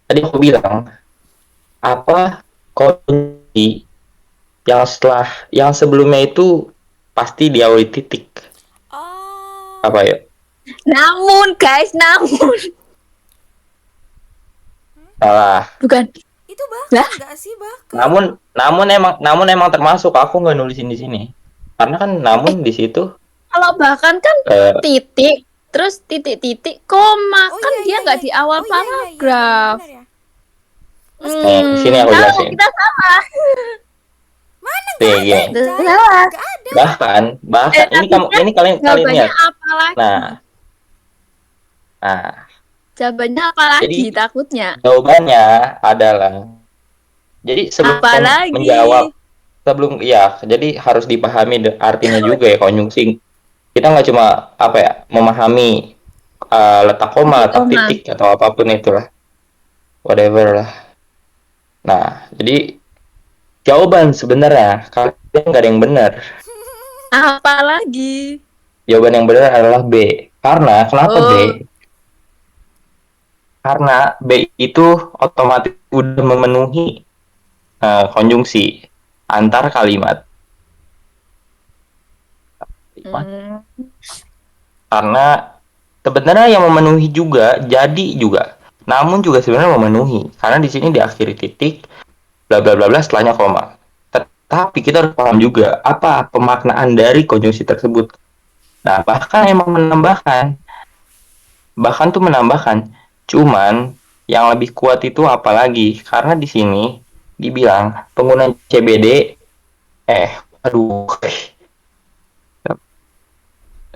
Speaker 2: tadi aku bilang apa konjungsi yang sebelumnya itu pasti diawali titik.
Speaker 3: Oh,
Speaker 2: Apa ya?
Speaker 1: Namun guys, namun
Speaker 2: Salah.
Speaker 1: bukan.
Speaker 3: itu bahkan
Speaker 1: Lah,
Speaker 3: nggak sih bahkan?
Speaker 2: Namun emang termasuk, aku nggak nulisin di sini. Karena kan namun di situ
Speaker 1: kalau bahkan kan
Speaker 2: eh,
Speaker 1: titik, terus titik-titik, koma
Speaker 3: Oh
Speaker 1: kan
Speaker 3: iya
Speaker 1: dia
Speaker 3: iya
Speaker 1: nggak
Speaker 3: iya.
Speaker 1: di awal
Speaker 3: Oh iya
Speaker 1: paragraf.
Speaker 3: benar ya. Meski
Speaker 2: di sini aku
Speaker 1: Tahu
Speaker 2: jelasin.
Speaker 1: kita salah.
Speaker 3: mana nggak
Speaker 2: Nih
Speaker 3: ada
Speaker 2: gini.
Speaker 3: Cai,
Speaker 1: Salah.
Speaker 3: nggak ada.
Speaker 2: Bahkan
Speaker 1: Tapi kan
Speaker 2: ini kalian kalian
Speaker 1: jawabannya
Speaker 2: lihat.
Speaker 1: apa lagi?
Speaker 2: Nah, nah,
Speaker 1: Jawabannya apa lagi
Speaker 2: jadi
Speaker 1: takutnya?
Speaker 2: jawabannya adalah, jadi sebelum
Speaker 1: Apa lagi?
Speaker 2: menjawab, jadi harus dipahami artinya juga ya konjungsi. Kita nggak cuma apa ya, memahami letak koma,
Speaker 1: Titik
Speaker 2: letak
Speaker 1: koma.
Speaker 2: titik atau apapun itulah, whatever lah. Nah, jadi jawaban sebenarnya kalian nggak ada yang benar.
Speaker 1: Apa lagi?
Speaker 2: Jawaban yang benar adalah B. Karena kenapa B?
Speaker 1: Oh,
Speaker 2: Karena B itu otomatis udah memenuhi konjungsi antar kalimat.
Speaker 1: hmm.
Speaker 2: Karena sebenarnya yang memenuhi juga jadi juga, namun juga sebenarnya memenuhi karena di sini diakhiri titik bla bla bla bla setelahnya koma. Tetapi kita harus paham juga apa pemaknaan dari konjungsi tersebut. Nah, bahkan tuh menambahkan, cuman yang lebih kuat itu apalagi karena di sini dibilang penggunaan CBD, aduh,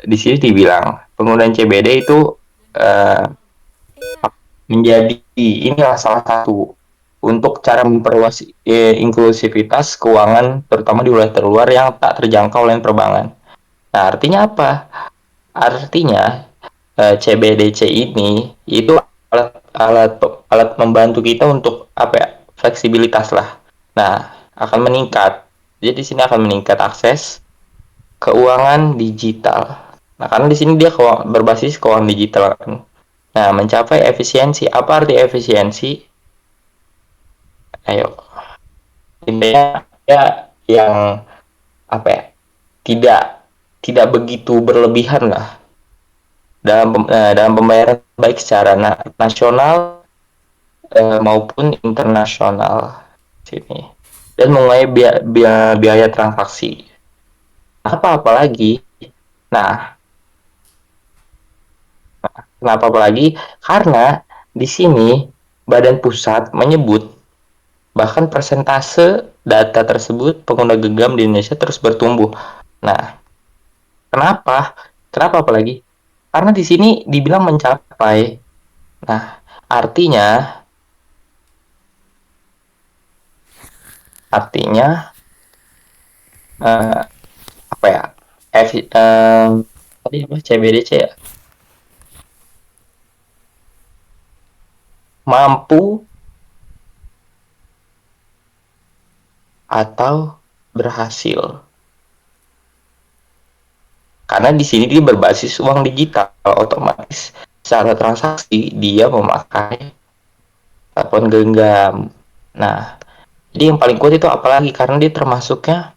Speaker 2: di sini dibilang penggunaan CBD itu eh,
Speaker 3: Iya.
Speaker 2: menjadi inilah salah satu untuk cara memperluas inklusivitas keuangan terutama di wilayah terluar yang tak terjangkau oleh perbankan. Nah, artinya apa? Artinya CBDC ini itu alat alat membantu kita untuk apa ya? Fleksibilitas lah. Nah, akan meningkat. Jadi di sini akan meningkat akses keuangan digital. Nah, karena di sini dia berbasis keuangan digital kan. Nah, mencapai efisiensi. Apa arti efisiensi? Ayo, intinya ya yang apa ya? Tidak tidak begitu berlebihan lah dalam pembayaran baik secara nasional maupun internasional sini dan mengurangi biaya transaksi. Apalagi? Nah, kenapa apalagi? Karena di sini Badan Pusat menyebut bahkan persentase data tersebut pengguna genggam di Indonesia terus bertumbuh. Nah, kenapa? Kenapa apalagi? Karena di sini dibilang mencapai. Nah, artinya artinya eh, apa ya? Tadi apa? CBDC ya? Mampu atau berhasil. Karena di sini dia berbasis uang digital, otomatis secara transaksi dia memakai telepon genggam. Nah, jadi yang paling kuat itu apalagi karena dia termasuknya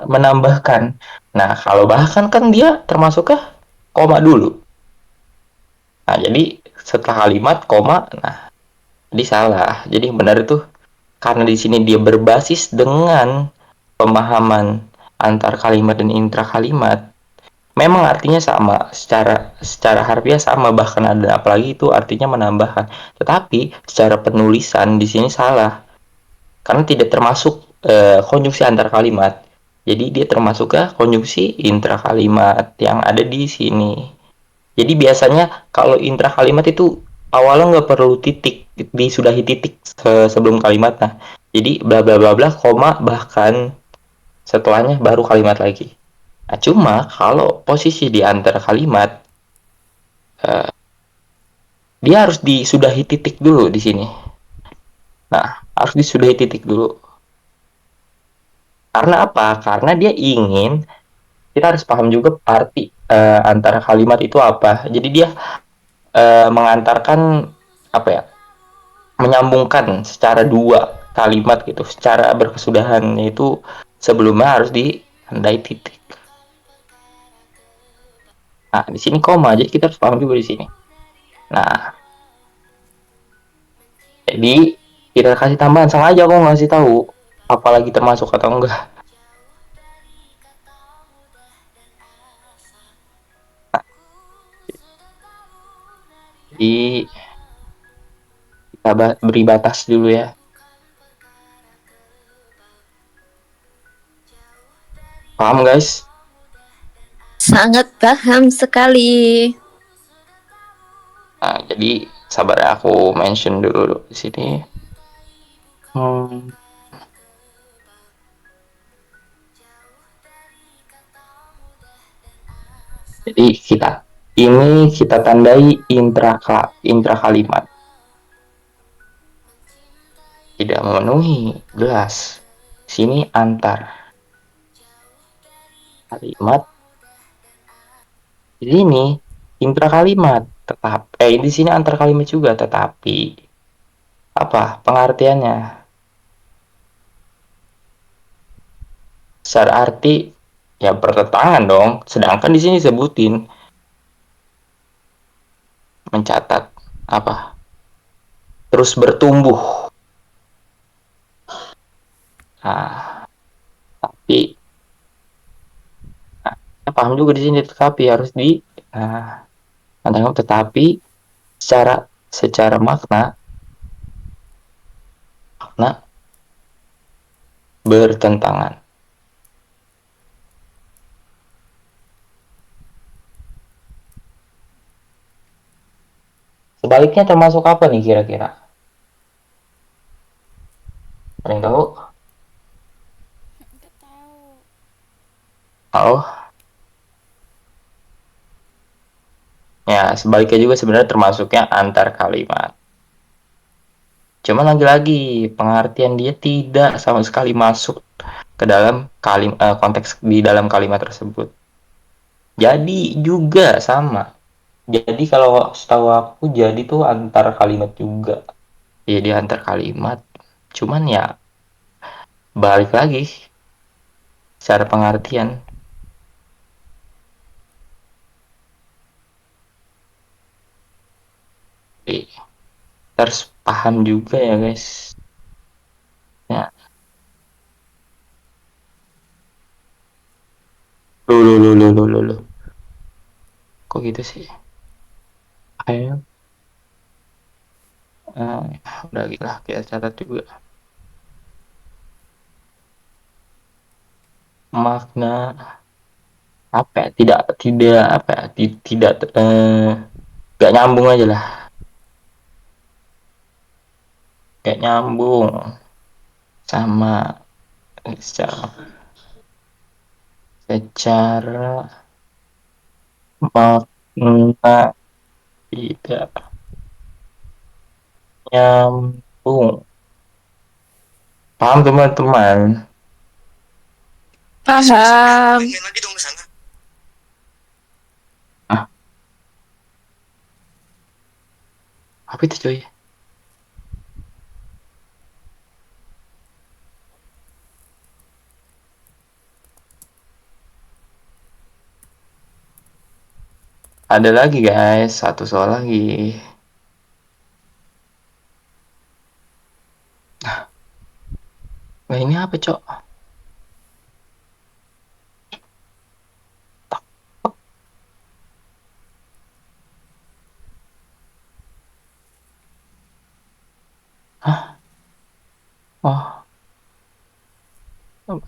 Speaker 2: menambahkan. Nah, kalau bahkan kan dia termasuknya koma dulu. Nah, jadi setelah kalimat koma, nah jadi salah. Jadi yang benar itu karena di sini dia berbasis dengan pemahaman antar kalimat dan intra kalimat. Memang artinya sama, secara harfiah sama, bahkan ada apalagi itu artinya menambahkan. Tetapi secara penulisan di sini salah. karena tidak termasuk konjungsi antar kalimat. Jadi dia termasuk ke konjungsi intra kalimat yang ada di sini. Jadi biasanya kalau intra kalimat itu awalnya nggak perlu titik, disudahi titik sebelum kalimat. Nah, jadi bla bla bla bla, koma, bahkan setelahnya baru kalimat lagi. Nah, cuma kalau posisi di antara kalimat, eh, dia harus disudahi titik dulu di sini. Nah, harus disudahi titik dulu. Karena apa? Karena dia ingin, kita harus paham juga arti antara kalimat itu apa. Jadi dia mengantarkan apa ya? Menyambungkan secara dua kalimat gitu, secara berkesudahan, yaitu sebelumnya harus ditandai titik. Nah, di sini koma, jadi kita harus paham juga di sini. Nah, jadi kita kasih tambahan, sengaja aku ngasih tahu apalagi termasuk atau enggak. Jadi kita beri batas dulu ya. Paham guys?
Speaker 1: Sangat paham sekali.
Speaker 2: Nah, jadi sabar ya, aku mention dulu di sini. Hmm, jadi kita tandai intra kalimat. Tidak memenuhi gelas. Sini antar kalimat. Di sini intra kalimat tetap. Di sini antar kalimat juga, tetapi apa pengertiannya? Secara arti ya bertentangan dong. Sedangkan di sini sebutin mencatat apa? Terus bertumbuh. Nah, tapi nah, paham juga di sini, tetapi harus di tetapi secara makna bertentangan. Sebaliknya termasuk apa nih kira-kira? Ada yang tahu?
Speaker 3: Nggak tahu.
Speaker 2: Oh, ya sebaliknya juga sebenarnya termasuknya antar kalimat. Cuma lagi-lagi pengertian dia tidak sama sekali masuk ke dalam konteks di dalam kalimat tersebut. Jadi juga sama. Jadi kalau setahu aku jadi tuh antar kalimat juga. Jadi antar kalimat. Cuman ya balik lagi secara pengertian. Jadi, harus paham juga ya guys. Ya, loh. Kok gitu sih? Ayo, udah gila kita catat juga. Makna apa ya? Tidak apa ya? Tidak gak nyambung aja lah. Gak nyambung sama secara makna tidak nyambung. Paham teman-teman?
Speaker 1: Paham.
Speaker 2: Ah, apa itu coy? Ada lagi guys, satu soal lagi. Nah ini apa cok? Hah? Oh. Ayo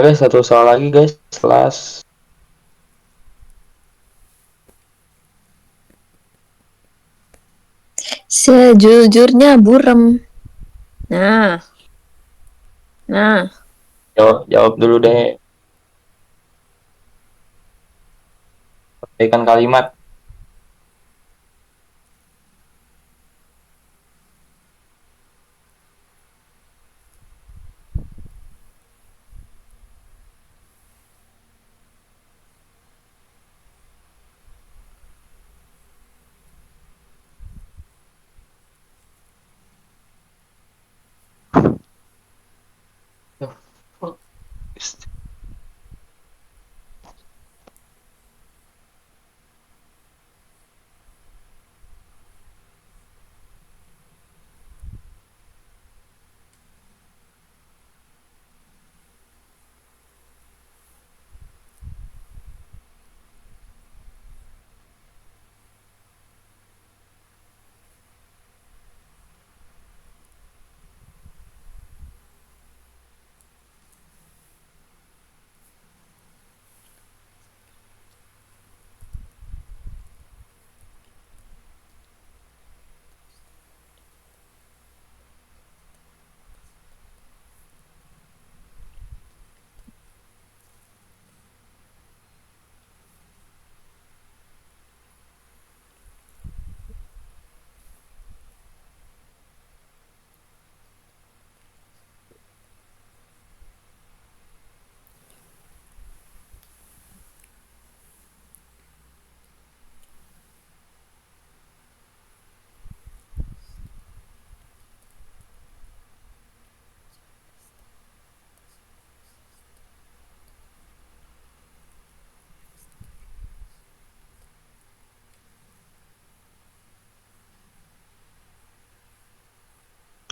Speaker 2: guys, satu soal lagi guys, kelas.
Speaker 1: Sejujurnya burem. Nah, nah.
Speaker 2: Jawab dulu deh. Perbaikan kalimat.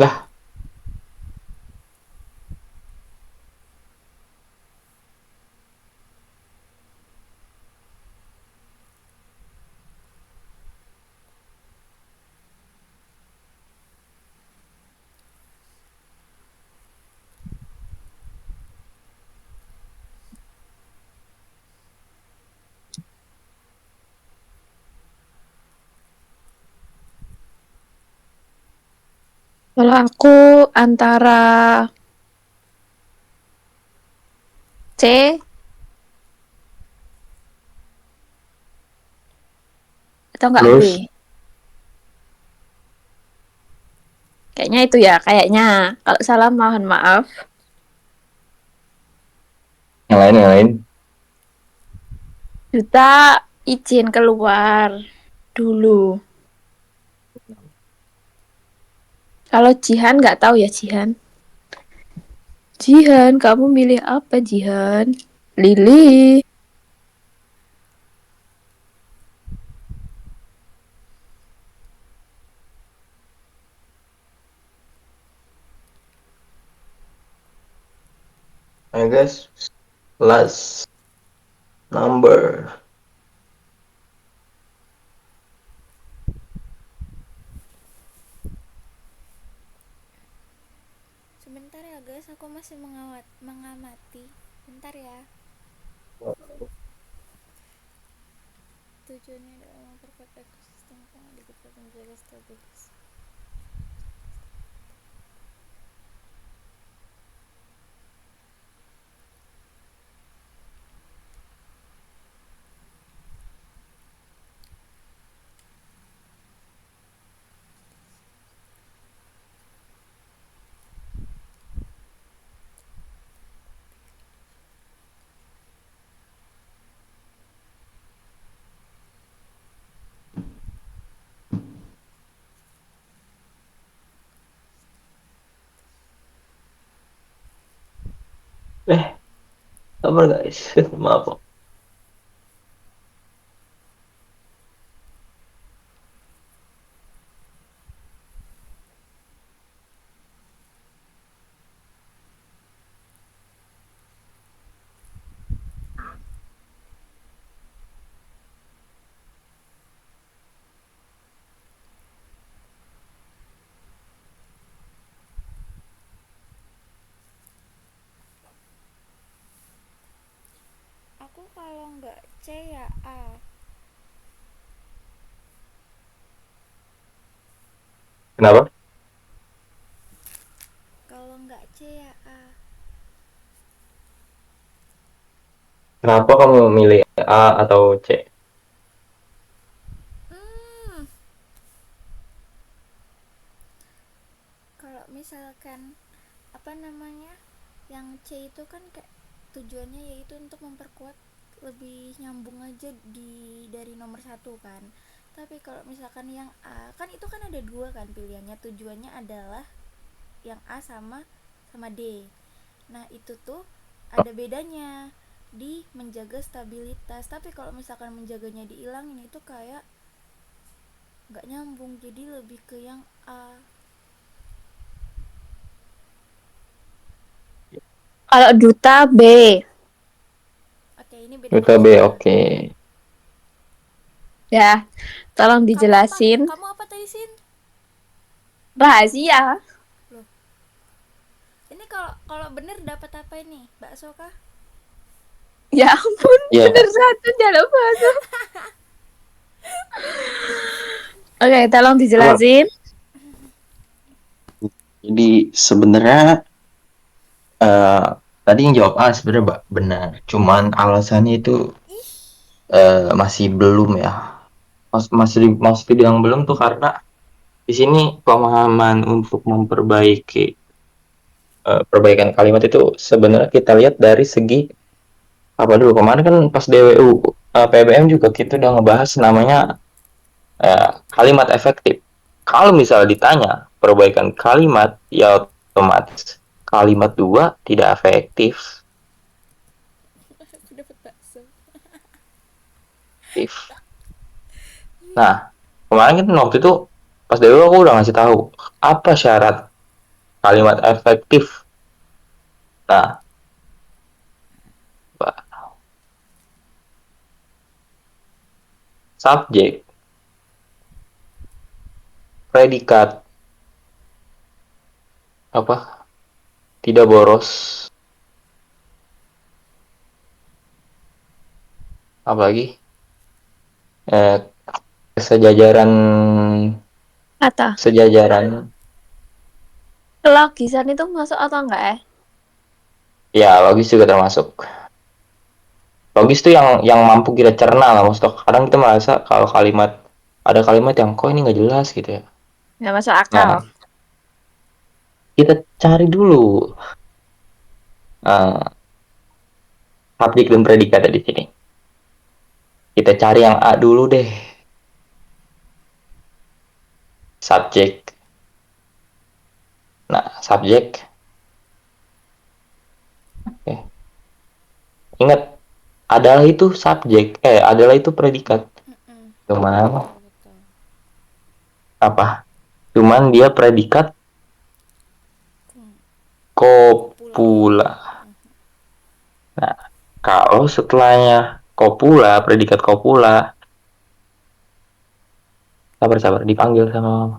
Speaker 2: Lah,
Speaker 1: Kalau aku antara C atau enggak B.
Speaker 2: terus
Speaker 1: Kayaknya itu ya, kayaknya. Kalau salah mohon maaf.
Speaker 2: yang lain.
Speaker 1: Duta izin keluar dulu. Kalau Jihan nggak tahu ya Jihan. Jihan, kamu milih apa Jihan? Lili.
Speaker 2: Ayo guys, last number.
Speaker 3: Sebentar ya guys, aku masih mengamati. Bentar ya. Tujuannya adalah memperkuat ekosistem pangan di Bukit dan menjaga stabilitas.
Speaker 2: Sabar guys, maaf.
Speaker 3: nggak C ya A.
Speaker 2: Kenapa?
Speaker 3: Kalau nggak C ya A.
Speaker 2: Kenapa kamu memilih A atau C?
Speaker 3: Hmm, kalau misalkan apa namanya, yang C itu kan kayak tujuannya yaitu untuk memperkuat, lebih nyambung aja dari nomor satu kan. Tapi kalau misalkan yang A kan itu kan ada dua kan pilihannya, tujuannya adalah yang A sama sama D. Nah itu tuh ada bedanya di menjaga stabilitas. Tapi kalau misalkan menjaganya dihilangin itu kayak nggak nyambung, jadi lebih ke yang A.
Speaker 1: Kalau duta B.
Speaker 3: Oke, ini beda
Speaker 2: Duta
Speaker 3: tadi
Speaker 2: B,
Speaker 3: soalnya.
Speaker 2: oke.
Speaker 1: Ya, tolong
Speaker 3: Kamu apa?
Speaker 1: dijelasin.
Speaker 3: Kamu apa tadi, Sin?
Speaker 1: Rahasia.
Speaker 3: Loh, ini kalau kalau bener dapat apa ini? Bakso kah?
Speaker 1: Ya ampun,
Speaker 2: Ya,
Speaker 1: bener satu jalan masuk. Oke, tolong
Speaker 4: Halo.
Speaker 1: dijelasin.
Speaker 4: Jadi sebenarnya tadi yang jawab A sebenarnya benar. Cuman alasannya itu masih belum ya. Masih dibilang belum tuh karena di sini pemahaman untuk memperbaiki perbaikan kalimat itu sebenarnya kita lihat dari segi apa dulu. Kemarin kan pas DWU PBM juga kita udah ngebahas namanya kalimat efektif. Kalau misalnya ditanya perbaikan kalimat, ya otomatis kalimat dua tidak efektif.
Speaker 3: Aku dapat bakso.
Speaker 2: Nah, kemarin kan waktu itu pas dulu aku udah ngasih tahu apa syarat kalimat efektif. Nah, subjek, predikat, apa? Tidak boros. Apalagi eh, sejajaran
Speaker 1: Kata.
Speaker 2: sejajaran.
Speaker 1: Kelogisan itu masuk atau enggak ya?
Speaker 2: Ya, logis juga termasuk. Logis tuh yang mampu kita cerna lah, maksudnya kadang kita merasa kalau ada kalimat yang kok ini nggak jelas gitu ya.
Speaker 1: Nggak masuk akal.
Speaker 2: Nah, kita cari dulu uh, subjek dan predikat di sini. Kita cari yang A dulu deh. Subjek. Nah, subjek. Oke. Ingat, adalah itu subjek. Adalah itu predikat. Cuman
Speaker 3: Betul.
Speaker 2: apa? Cuman dia predikat copula. Nah, kalau setelahnya copula, predikat copula, sabar dipanggil sama mama.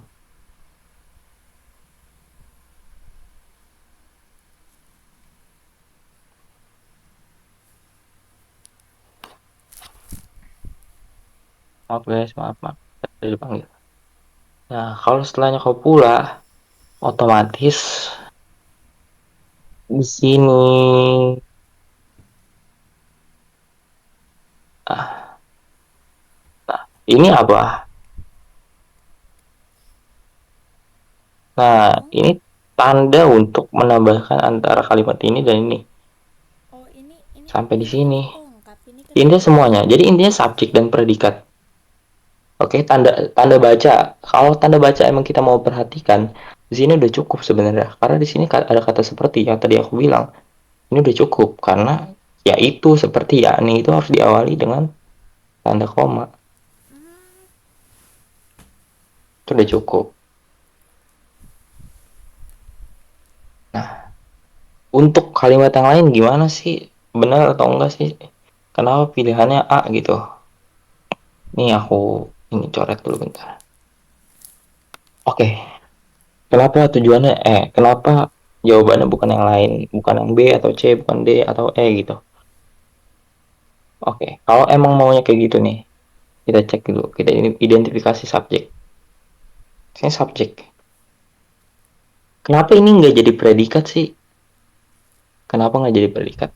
Speaker 2: Maaf guys, maaf. Tadi dipanggil. Nah, kalau setelahnya copula, otomatis di sini ini apa? Nah, ini tanda untuk menambahkan antara kalimat ini dan ini.
Speaker 3: Oh, ini
Speaker 2: Sampai di
Speaker 3: ini
Speaker 2: sini.
Speaker 3: lengkap. Ini kan
Speaker 2: Intinya semuanya. Jadi intinya subjek dan predikat. Oke, tanda baca. Kalau tanda baca emang kita mau perhatikan, di sini udah cukup sebenarnya. Karena di sini ada kata seperti yang tadi aku bilang. Ini udah cukup karena ya itu seperti yakni itu harus diawali dengan tanda koma. Itu udah cukup. Nah, untuk kalimat yang lain gimana sih? Benar atau enggak sih? Kenapa pilihannya A gitu? Nih aku ini coret dulu bentar. Oke. Kenapa tujuannya kenapa jawabannya bukan yang lain, bukan yang B atau C, bukan D atau E gitu. Oke, kalau emang maunya kayak gitu nih, kita cek dulu, kita identifikasi subjek. Ini subjek. Kenapa ini nggak jadi predikat sih? Kenapa nggak jadi predikat?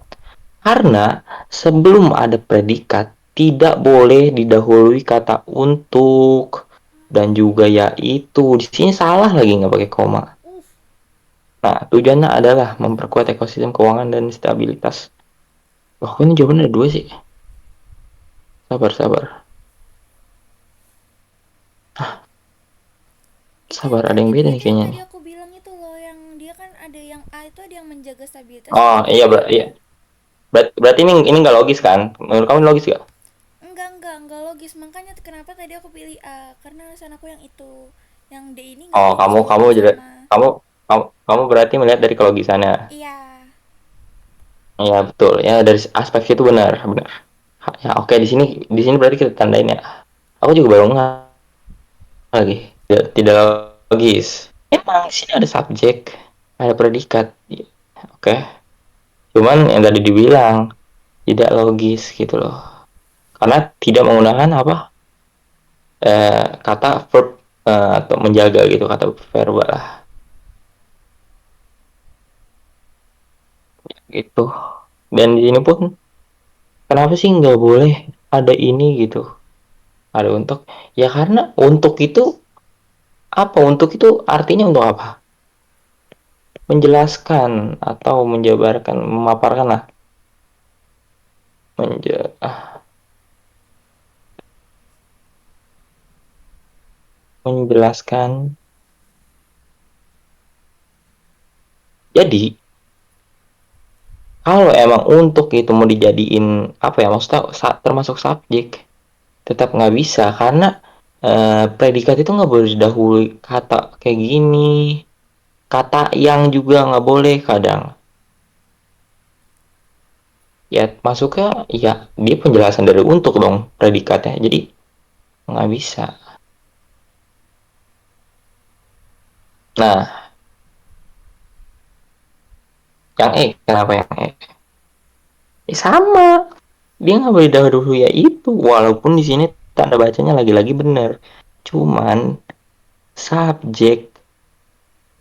Speaker 2: Karena sebelum ada predikat, tidak boleh didahului kata untuk dan juga yaitu. Di sini salah lagi nggak pakai koma. Nah, tujuannya adalah memperkuat ekosistem keuangan dan stabilitas. Wah, kok ini jawabannya ada dua sih. Sabar, sabar.
Speaker 3: Itu yang
Speaker 2: Sabar, ada yang
Speaker 3: tadi
Speaker 2: beda nih
Speaker 3: itu yang
Speaker 2: kayaknya
Speaker 3: tadi
Speaker 2: nih.
Speaker 3: aku bilang itu loh, yang dia kan ada yang A itu ada yang menjaga stabilitas
Speaker 2: Oh,
Speaker 3: juga
Speaker 2: iya,
Speaker 3: kan.
Speaker 2: iya. Berarti ini nggak logis kan? Menurut kamu logis gak?
Speaker 3: Enggak logis. Makanya kenapa tadi aku pilih A, karena alasan aku yang itu. Yang D ini nggak
Speaker 2: Oh,
Speaker 3: logis menurutku sama.
Speaker 2: kamu kamu berarti melihat dari kelogisannya.
Speaker 3: Iya.
Speaker 2: Iya, betul. Ya, dari aspek itu benar, benar. Ya, oke, di sini berarti kita tandain ya. Aku juga baru nggak lagi. Tidak logis. Emang di sini ada subjek, ada predikat. Oke. Cuman yang tadi dibilang tidak logis gitu loh. Karena tidak menggunakan apa? Kata verb atau menjaga gitu, kata verbal lah gitu. Dan di sini pun kenapa sih nggak boleh ada ini gitu? Ada untuk, ya karena untuk itu apa? Untuk itu artinya untuk apa? Menjelaskan atau menjabarkan, memaparkan lah. Menjelaskan. Jadi kalau emang untuk itu mau dijadiin apa ya? Maksudnya termasuk subjek, tetap nggak bisa karena predikat itu nggak boleh didahului kata kayak gini. Kata yang juga nggak boleh kadang. Ya masuknya ya dia penjelasan dari untuk dong predikatnya. Jadi nggak bisa. Nah, yang E, kenapa yang E? Sama, dia nggak boleh dahulu ya itu. Walaupun di sini tanda bacanya lagi-lagi benar. Cuman subjek.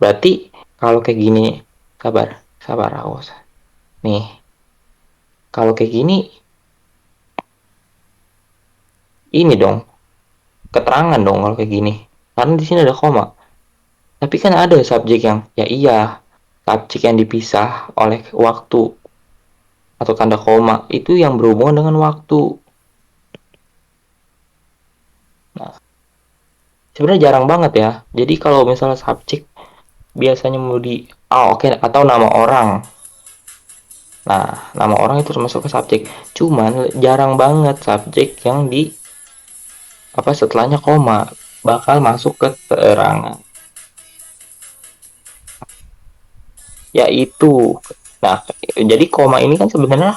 Speaker 2: Berarti kalau kayak gini, sabar, sabar awas. Nih, kalau kayak gini, ini dong keterangan dong kalau kayak gini. Karena di sini ada koma. Tapi kan ada subjek yang ya iya, subjek yang dipisah oleh waktu atau tanda koma itu yang berhubungan dengan waktu. Nah, sebenarnya jarang banget ya. Jadi kalau misalnya subjek biasanya mau di oke, atau nama orang. Nah, nama orang itu termasuk ke subjek. Cuman jarang banget subjek yang di apa setelahnya koma bakal masuk ke keterangan. Yaitu. Nah, jadi koma ini kan sebenarnya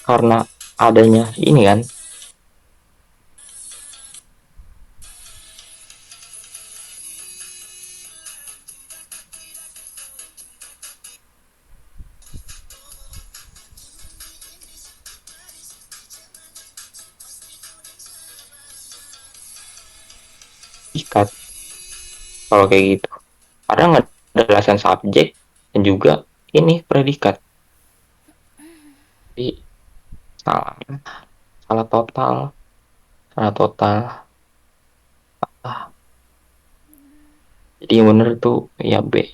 Speaker 2: karena adanya ini kan. Ikat kalau kayak gitu. Karena nggak ada alasan subjek dan juga ini predikat. Jadi salah, salah total, salah total. Ah, jadi yang bener tuh ya B.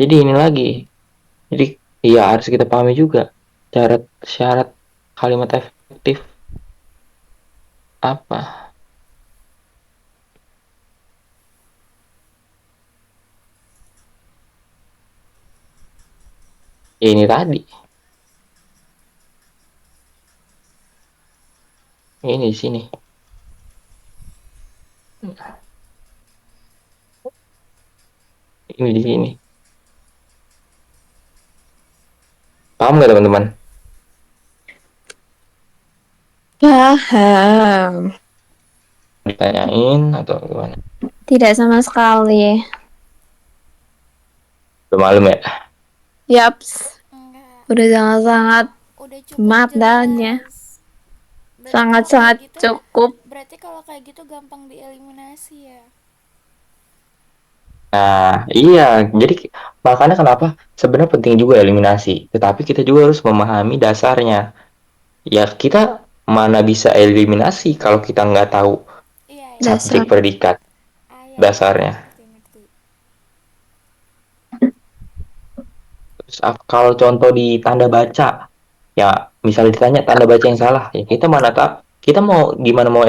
Speaker 2: Jadi ini lagi. Jadi ya harus kita pahami juga syarat kalimat efektif apa. Ya, ini tadi. Ini di sini. Ini di sini. Paham nggak teman-teman?
Speaker 1: Paham.
Speaker 2: Ditanyain atau gimana?
Speaker 1: Tidak sama sekali.
Speaker 2: Udah malam ya?
Speaker 1: Yaps.
Speaker 3: Enggak.
Speaker 1: Udah sangat-sangat
Speaker 3: Udah cukup
Speaker 1: maaf dalnya.
Speaker 3: jelas. Berarti kalau kayak
Speaker 1: Sangat-sangat
Speaker 3: gitu,
Speaker 1: cukup.
Speaker 3: berarti kalau kayak gitu gampang dieliminasi ya.
Speaker 2: Nah, iya. Jadi makanya kenapa sebenarnya penting juga eliminasi. Tetapi kita juga harus memahami dasarnya. Ya kita mana bisa eliminasi kalau kita nggak tahu
Speaker 3: Iya ya.
Speaker 1: Dasar.
Speaker 2: subjek predikat
Speaker 3: Ah ya ya,
Speaker 2: dasarnya.
Speaker 3: ngerti ngerti.
Speaker 2: Terus kalau contoh di tanda baca, ya misalnya ditanya tanda baca yang salah, ya kita mana tak kita mau gimana mau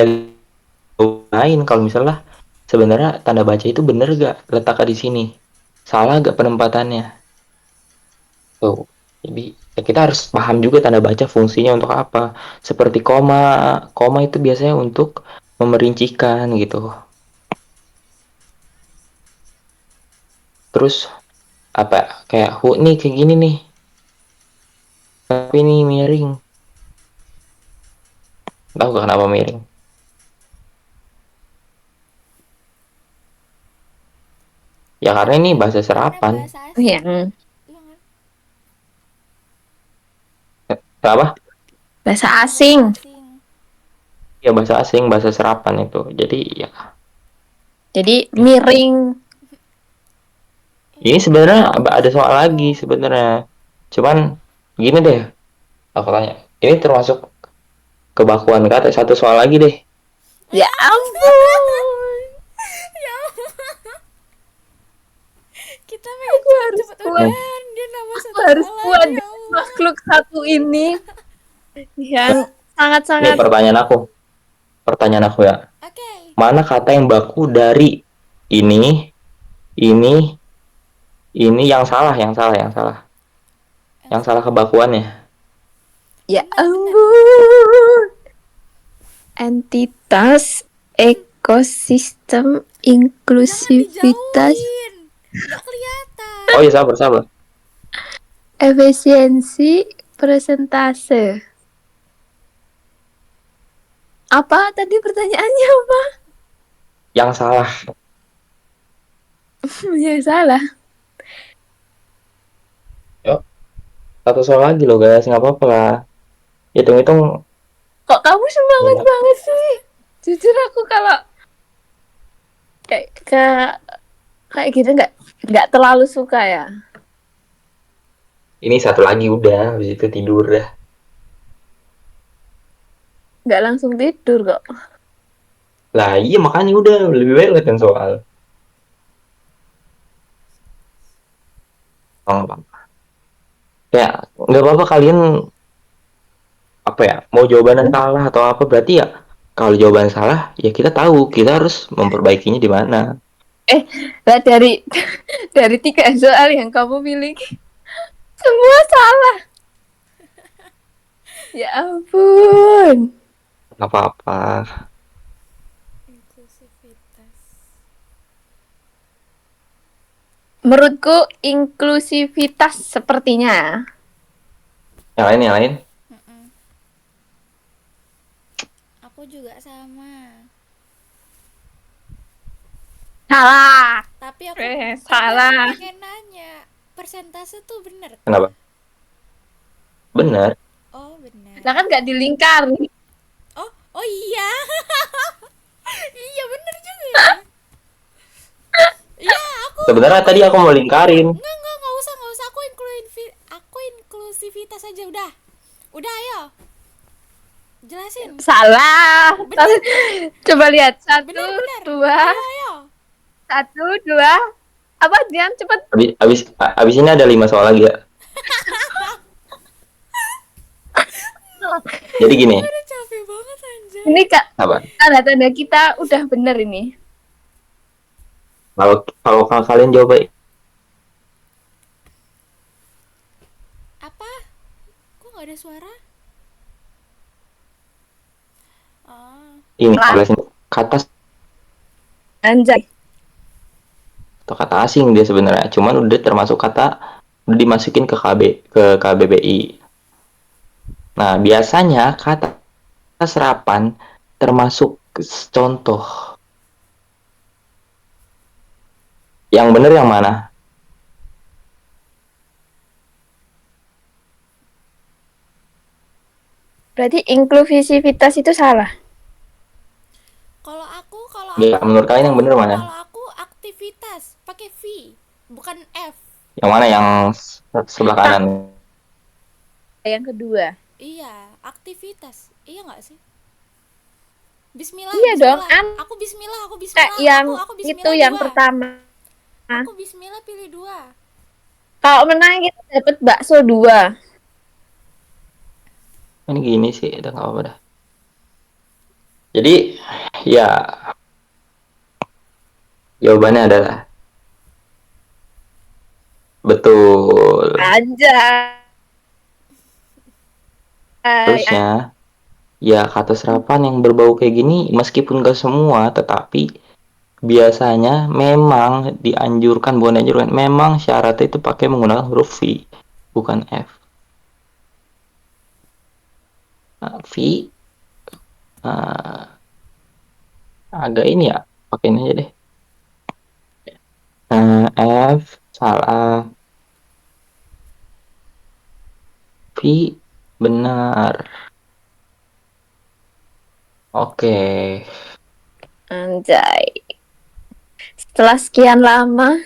Speaker 2: lain kalau misalnya sebenarnya tanda baca itu bener gak letaknya di sini, salah gak penempatannya tuh. Jadi ya kita harus paham juga tanda baca fungsinya untuk apa. Seperti koma, koma itu biasanya untuk memerincikan gitu. Terus apa kayak hu nih kayak gini nih, tapi ini miring, tahu gak kenapa miring? Ya karena ini bahasa
Speaker 3: Karena
Speaker 2: serapan.
Speaker 3: bahasa asing.
Speaker 1: Yang
Speaker 3: Iya kan?
Speaker 2: Kenapa?
Speaker 1: bahasa
Speaker 3: Karena bahasa
Speaker 1: asing.
Speaker 3: asing.
Speaker 2: Ya bahasa asing, bahasa serapan itu. Jadi ya
Speaker 1: Jadi miring.
Speaker 2: ini sebenarnya ada soal lagi sebenarnya. Cuman gini deh, aku tanya. Ini termasuk kebakuan kata. Satu soal lagi deh.
Speaker 1: Ya ampun.
Speaker 3: Ya, kita pengen
Speaker 1: Aku harus
Speaker 3: cepet-cepet
Speaker 1: kuat.
Speaker 2: Hmm.
Speaker 3: udahan, dia nambah
Speaker 1: Aku
Speaker 3: satu
Speaker 1: harus
Speaker 3: soal
Speaker 1: kuat
Speaker 3: lagi, ya
Speaker 1: dengan
Speaker 3: Allah.
Speaker 1: makhluk satu ini yang
Speaker 2: Ini
Speaker 1: sangat-sangat.
Speaker 2: pertanyaan aku. Pertanyaan aku ya.
Speaker 3: Oke.
Speaker 2: Mana kata yang baku dari ini, ini, ini
Speaker 3: Yang
Speaker 2: yang salah
Speaker 3: salah.
Speaker 2: kebakuannya.
Speaker 1: Ya
Speaker 3: Benar.
Speaker 1: ampun. Entitas ekosistem
Speaker 3: Jangan
Speaker 1: inklusivitas
Speaker 3: dijauhin. Nggak kelihatan.
Speaker 2: Oh iya sabar sabar.
Speaker 1: efisiensi presentase. Apa tadi pertanyaannya apa?
Speaker 2: Yang salah.
Speaker 1: Ya salah.
Speaker 2: Yuk, satu soal lagi loh guys, nggak apa-apa lah. Hitung-hitung.
Speaker 1: Kok kamu semangat
Speaker 2: Ya,
Speaker 1: banget sih? Jujur aku kalau kayak kayak gitu nggak terlalu suka ya.
Speaker 2: ini satu lagi udah, habis itu tidur dah.
Speaker 1: Nggak langsung tidur kok.
Speaker 2: Lah iya makanya udah lebih baik latihan soal. Oh, nggak apa-apa. Ya nggak apa-apa kalian apa ya mau jawaban yang salah atau apa berarti ya kalau jawaban salah ya kita tahu kita harus memperbaikinya di mana.
Speaker 1: Lah dari dari 3 soal yang kamu miliki semua salah. Ya ampun.
Speaker 2: Nggak apa-apa.
Speaker 3: Inklusivitas.
Speaker 1: Menurutku inklusivitas sepertinya.
Speaker 2: Yang lain.
Speaker 3: Mm-mm. Aku juga sama.
Speaker 1: Salah.
Speaker 3: Tapi aku
Speaker 1: Salah.
Speaker 3: pengen nanya, persentase tuh bener?
Speaker 2: Kenapa? Benar.
Speaker 3: Oh bener.
Speaker 1: Lah kan nggak dilingkar.
Speaker 3: Oh iya. Iya bener juga ya. Iya
Speaker 2: Sebenarnya tadi aku mau lingkarin.
Speaker 3: nggak usah aku inklusivitas aja udah. Udah ayo. Jelasin.
Speaker 1: Salah.
Speaker 3: Bener.
Speaker 1: Coba lihat. Satu,
Speaker 3: Bener.
Speaker 1: dua,
Speaker 3: Ayo.
Speaker 1: satu, dua. Apa Dian cepet?
Speaker 2: Abis ini ada 5 soal lagi ya. Jadi gini,
Speaker 3: Udah capek banget anjay.
Speaker 1: Ini kak
Speaker 2: apa?
Speaker 1: tanda-tanda kita udah bener ini.
Speaker 2: Kalau kalian jawab baik,
Speaker 3: Apa? Kok nggak ada suara? Ah.
Speaker 2: ini
Speaker 1: Lah.
Speaker 2: jelasin kata
Speaker 1: Anjay.
Speaker 2: atau kata asing dia sebenarnya. Cuman udah termasuk kata udah dimasukin ke KBBI. Nah, biasanya kata serapan termasuk contoh. Yang benar yang mana?
Speaker 1: Berarti inklusivitas itu salah.
Speaker 3: Kalau aku
Speaker 4: Ya, menurut kalian yang bener mana?
Speaker 3: kalau aku aktivitas pakai V, bukan F.
Speaker 4: Yang mana yang sebelah kanan?
Speaker 1: Yang kedua.
Speaker 3: Iya, aktivitas. Iya nggak sih? Bismillah,
Speaker 1: Iya dong,
Speaker 3: bismillah. Aku bismillah, aku bismillah.
Speaker 1: yang
Speaker 3: aku bismillah
Speaker 1: itu yang
Speaker 3: 2.
Speaker 1: pertama.
Speaker 3: Aku bismillah pilih 2.
Speaker 1: Kalau menang kita dapat bakso 2.
Speaker 4: Ini gini sih, udah nggak apa-apa dah. Jadi, ya jawabannya adalah betul.
Speaker 1: Anjay.
Speaker 4: Terusnya, ya kata serapan yang berbau kayak gini, meskipun gak semua, tetapi biasanya memang dianjurkan, bukan dianjurkan, memang syaratnya itu pakai menggunakan huruf V, bukan F. Nah, V agak ini ya, pakein aja deh. F salah, V benar. Oke,
Speaker 1: Anjay. Setelah sekian lama.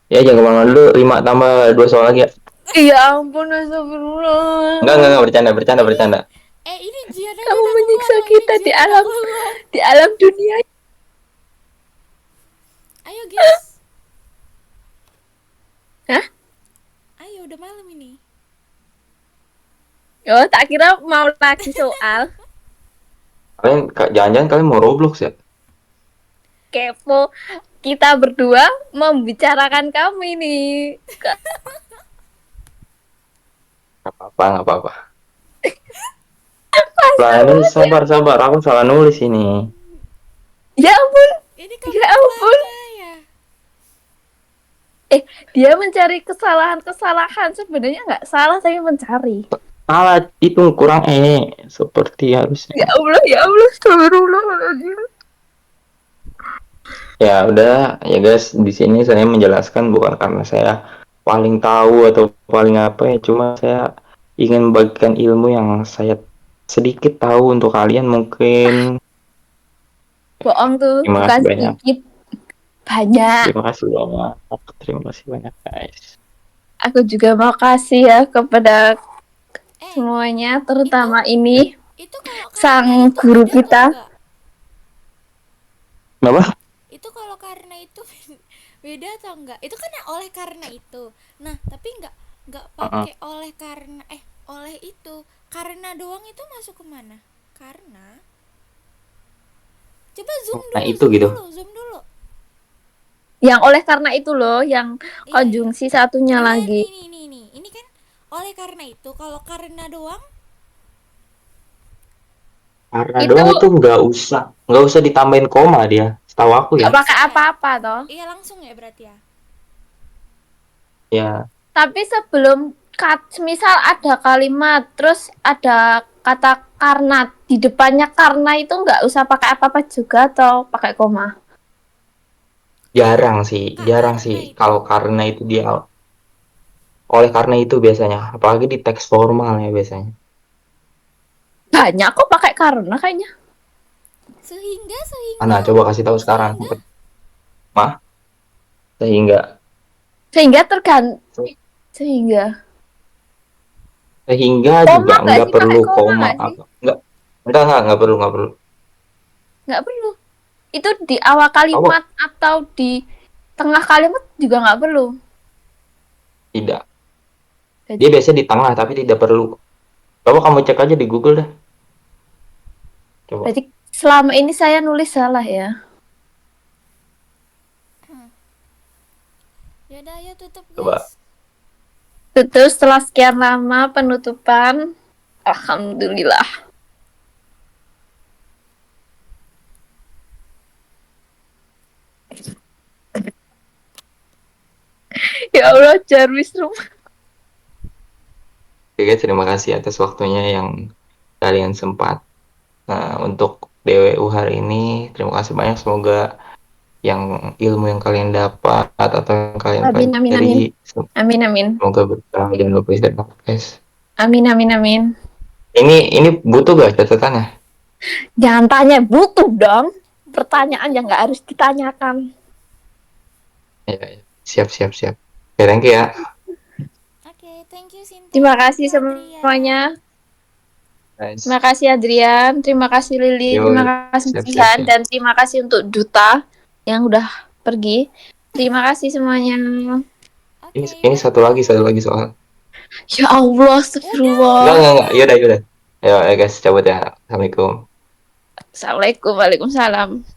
Speaker 4: ya jangan kemana dulu, 5 tambah 2 soal lagi ya.
Speaker 1: Ya ampun, astagfirullah.
Speaker 4: Enggak, bercanda.
Speaker 3: Ini Jian aja
Speaker 1: Kamu
Speaker 3: udah
Speaker 1: menyiksa
Speaker 3: keluar loh,
Speaker 1: kita
Speaker 3: ini
Speaker 1: di
Speaker 3: Jian udah
Speaker 1: alam
Speaker 3: keluar.
Speaker 1: di alam dunia.
Speaker 3: Ayo guys.
Speaker 1: Hah?
Speaker 3: Ayo udah malam ini.
Speaker 1: Oh, tak kira mau lagi soal.
Speaker 4: Kalian jangan-jangan kalian mau Roblox ya?
Speaker 1: Kepo. Kita berdua membicarakan kamu ini.
Speaker 4: Nggak apa-apa. Lah ini sabar, aku salah nulis ini.
Speaker 1: Ya ampun.
Speaker 3: Ini kamu
Speaker 1: Ya ampun.
Speaker 3: ya.
Speaker 1: Dia mencari kesalahan sebenarnya nggak salah, tapi mencari.
Speaker 4: Salah itu kurang seperti harusnya.
Speaker 1: Ya Allah, astagfirullahaladzim.
Speaker 4: Ya udah ya guys, di sini saya menjelaskan bukan karena saya paling tahu atau paling apa ya, cuma saya ingin membagikan ilmu yang saya sedikit tahu untuk kalian mungkin.
Speaker 1: Bohong tuh,
Speaker 4: Terima
Speaker 1: bukan
Speaker 4: kasih banyak.
Speaker 1: sedikit, banyak.
Speaker 4: Terima kasih banyak guys.
Speaker 1: Aku juga mau kasih ya kepada semuanya, terutama ini
Speaker 3: Itu kalau
Speaker 1: sang
Speaker 3: itu
Speaker 1: guru
Speaker 3: beda
Speaker 1: kita.
Speaker 3: atau enggak?
Speaker 4: Kenapa?
Speaker 3: Itu kalau karena itu beda atau enggak? Itu kan oleh karena itu. Nah, tapi enggak pakai oleh karena oleh itu. Karena doang itu masuk ke mana? Karena. Coba zoom dulu.
Speaker 4: Nah, itu gitu.
Speaker 3: Zoom dulu.
Speaker 1: Yang oleh karena itu loh, yang
Speaker 3: Iya,
Speaker 1: konjungsi satunya
Speaker 3: iya,
Speaker 1: lagi.
Speaker 3: Nih. Ini kan oleh karena itu. Kalau karena doang
Speaker 4: Karena
Speaker 1: Itu
Speaker 4: doang itu nggak usah ditambahin koma dia, setahu aku ya.
Speaker 1: nggak pakai apa-apa toh.
Speaker 3: iya langsung ya berarti ya.
Speaker 4: Ya,
Speaker 1: Tapi sebelum misal ada kalimat, terus ada kata karena di depannya, karena itu nggak usah pakai apa-apa juga atau pakai koma.
Speaker 4: jarang sih. Kalau karena itu dia oleh karena itu biasanya, apalagi di teks formal ya biasanya.
Speaker 1: Banyak kok pakai karena kayaknya.
Speaker 3: Sehingga
Speaker 4: Nah, coba kasih tahu sekarang. Mah? Sehingga
Speaker 1: Sehingga
Speaker 4: juga
Speaker 1: koma nggak
Speaker 4: nggak
Speaker 1: sih,
Speaker 4: perlu
Speaker 1: pakai koma
Speaker 4: koma
Speaker 1: nggak sih?
Speaker 4: nggak perlu.
Speaker 1: Nggak perlu. Itu di awal kalimat atau di tengah kalimat juga nggak perlu.
Speaker 4: Tidak. Dia biasanya di tengah tapi tidak perlu. Coba kamu cek aja di Google dah. Coba.
Speaker 1: Berarti selama ini saya nulis salah ya.
Speaker 3: Yaudah, ayo tutup guys.
Speaker 4: Coba.
Speaker 1: Tutup setelah sekian lama penutupan. Alhamdulillah. Ya Allah, Jarvis rumah.
Speaker 4: Oke guys, terima kasih atas waktunya yang kalian sempat. Nah, untuk DWU hari ini, terima kasih banyak. Semoga yang ilmu yang kalian dapat atau yang kalian pelajari
Speaker 1: Amin.
Speaker 4: semoga berkah. Jangan lupa istirahat guys.
Speaker 1: Amin.
Speaker 4: Ini butuh gak catatannya?
Speaker 1: Jangan tanya butuh dong. Pertanyaan yang nggak harus ditanyakan.
Speaker 4: Ya, siap. Oke, thank you ya.
Speaker 3: Oke, thank you Sinta.
Speaker 1: Terima kasih
Speaker 3: Thank you, Adrian.
Speaker 1: semuanya.
Speaker 4: Nice.
Speaker 1: Terima kasih Adrian, terima kasih Lili,
Speaker 4: Yo,
Speaker 1: terima kasih
Speaker 4: siap.
Speaker 1: Jihan, dan terima kasih untuk Duta yang udah pergi. Terima kasih semuanya.
Speaker 3: Oke,
Speaker 4: Ini satu lagi soal.
Speaker 1: Ya Allah, astagfirullah.
Speaker 4: Enggak. Yaudah. Ayo guys, cabut ya. Assalamualaikum.
Speaker 1: Assalamualaikum, waalaikumsalam.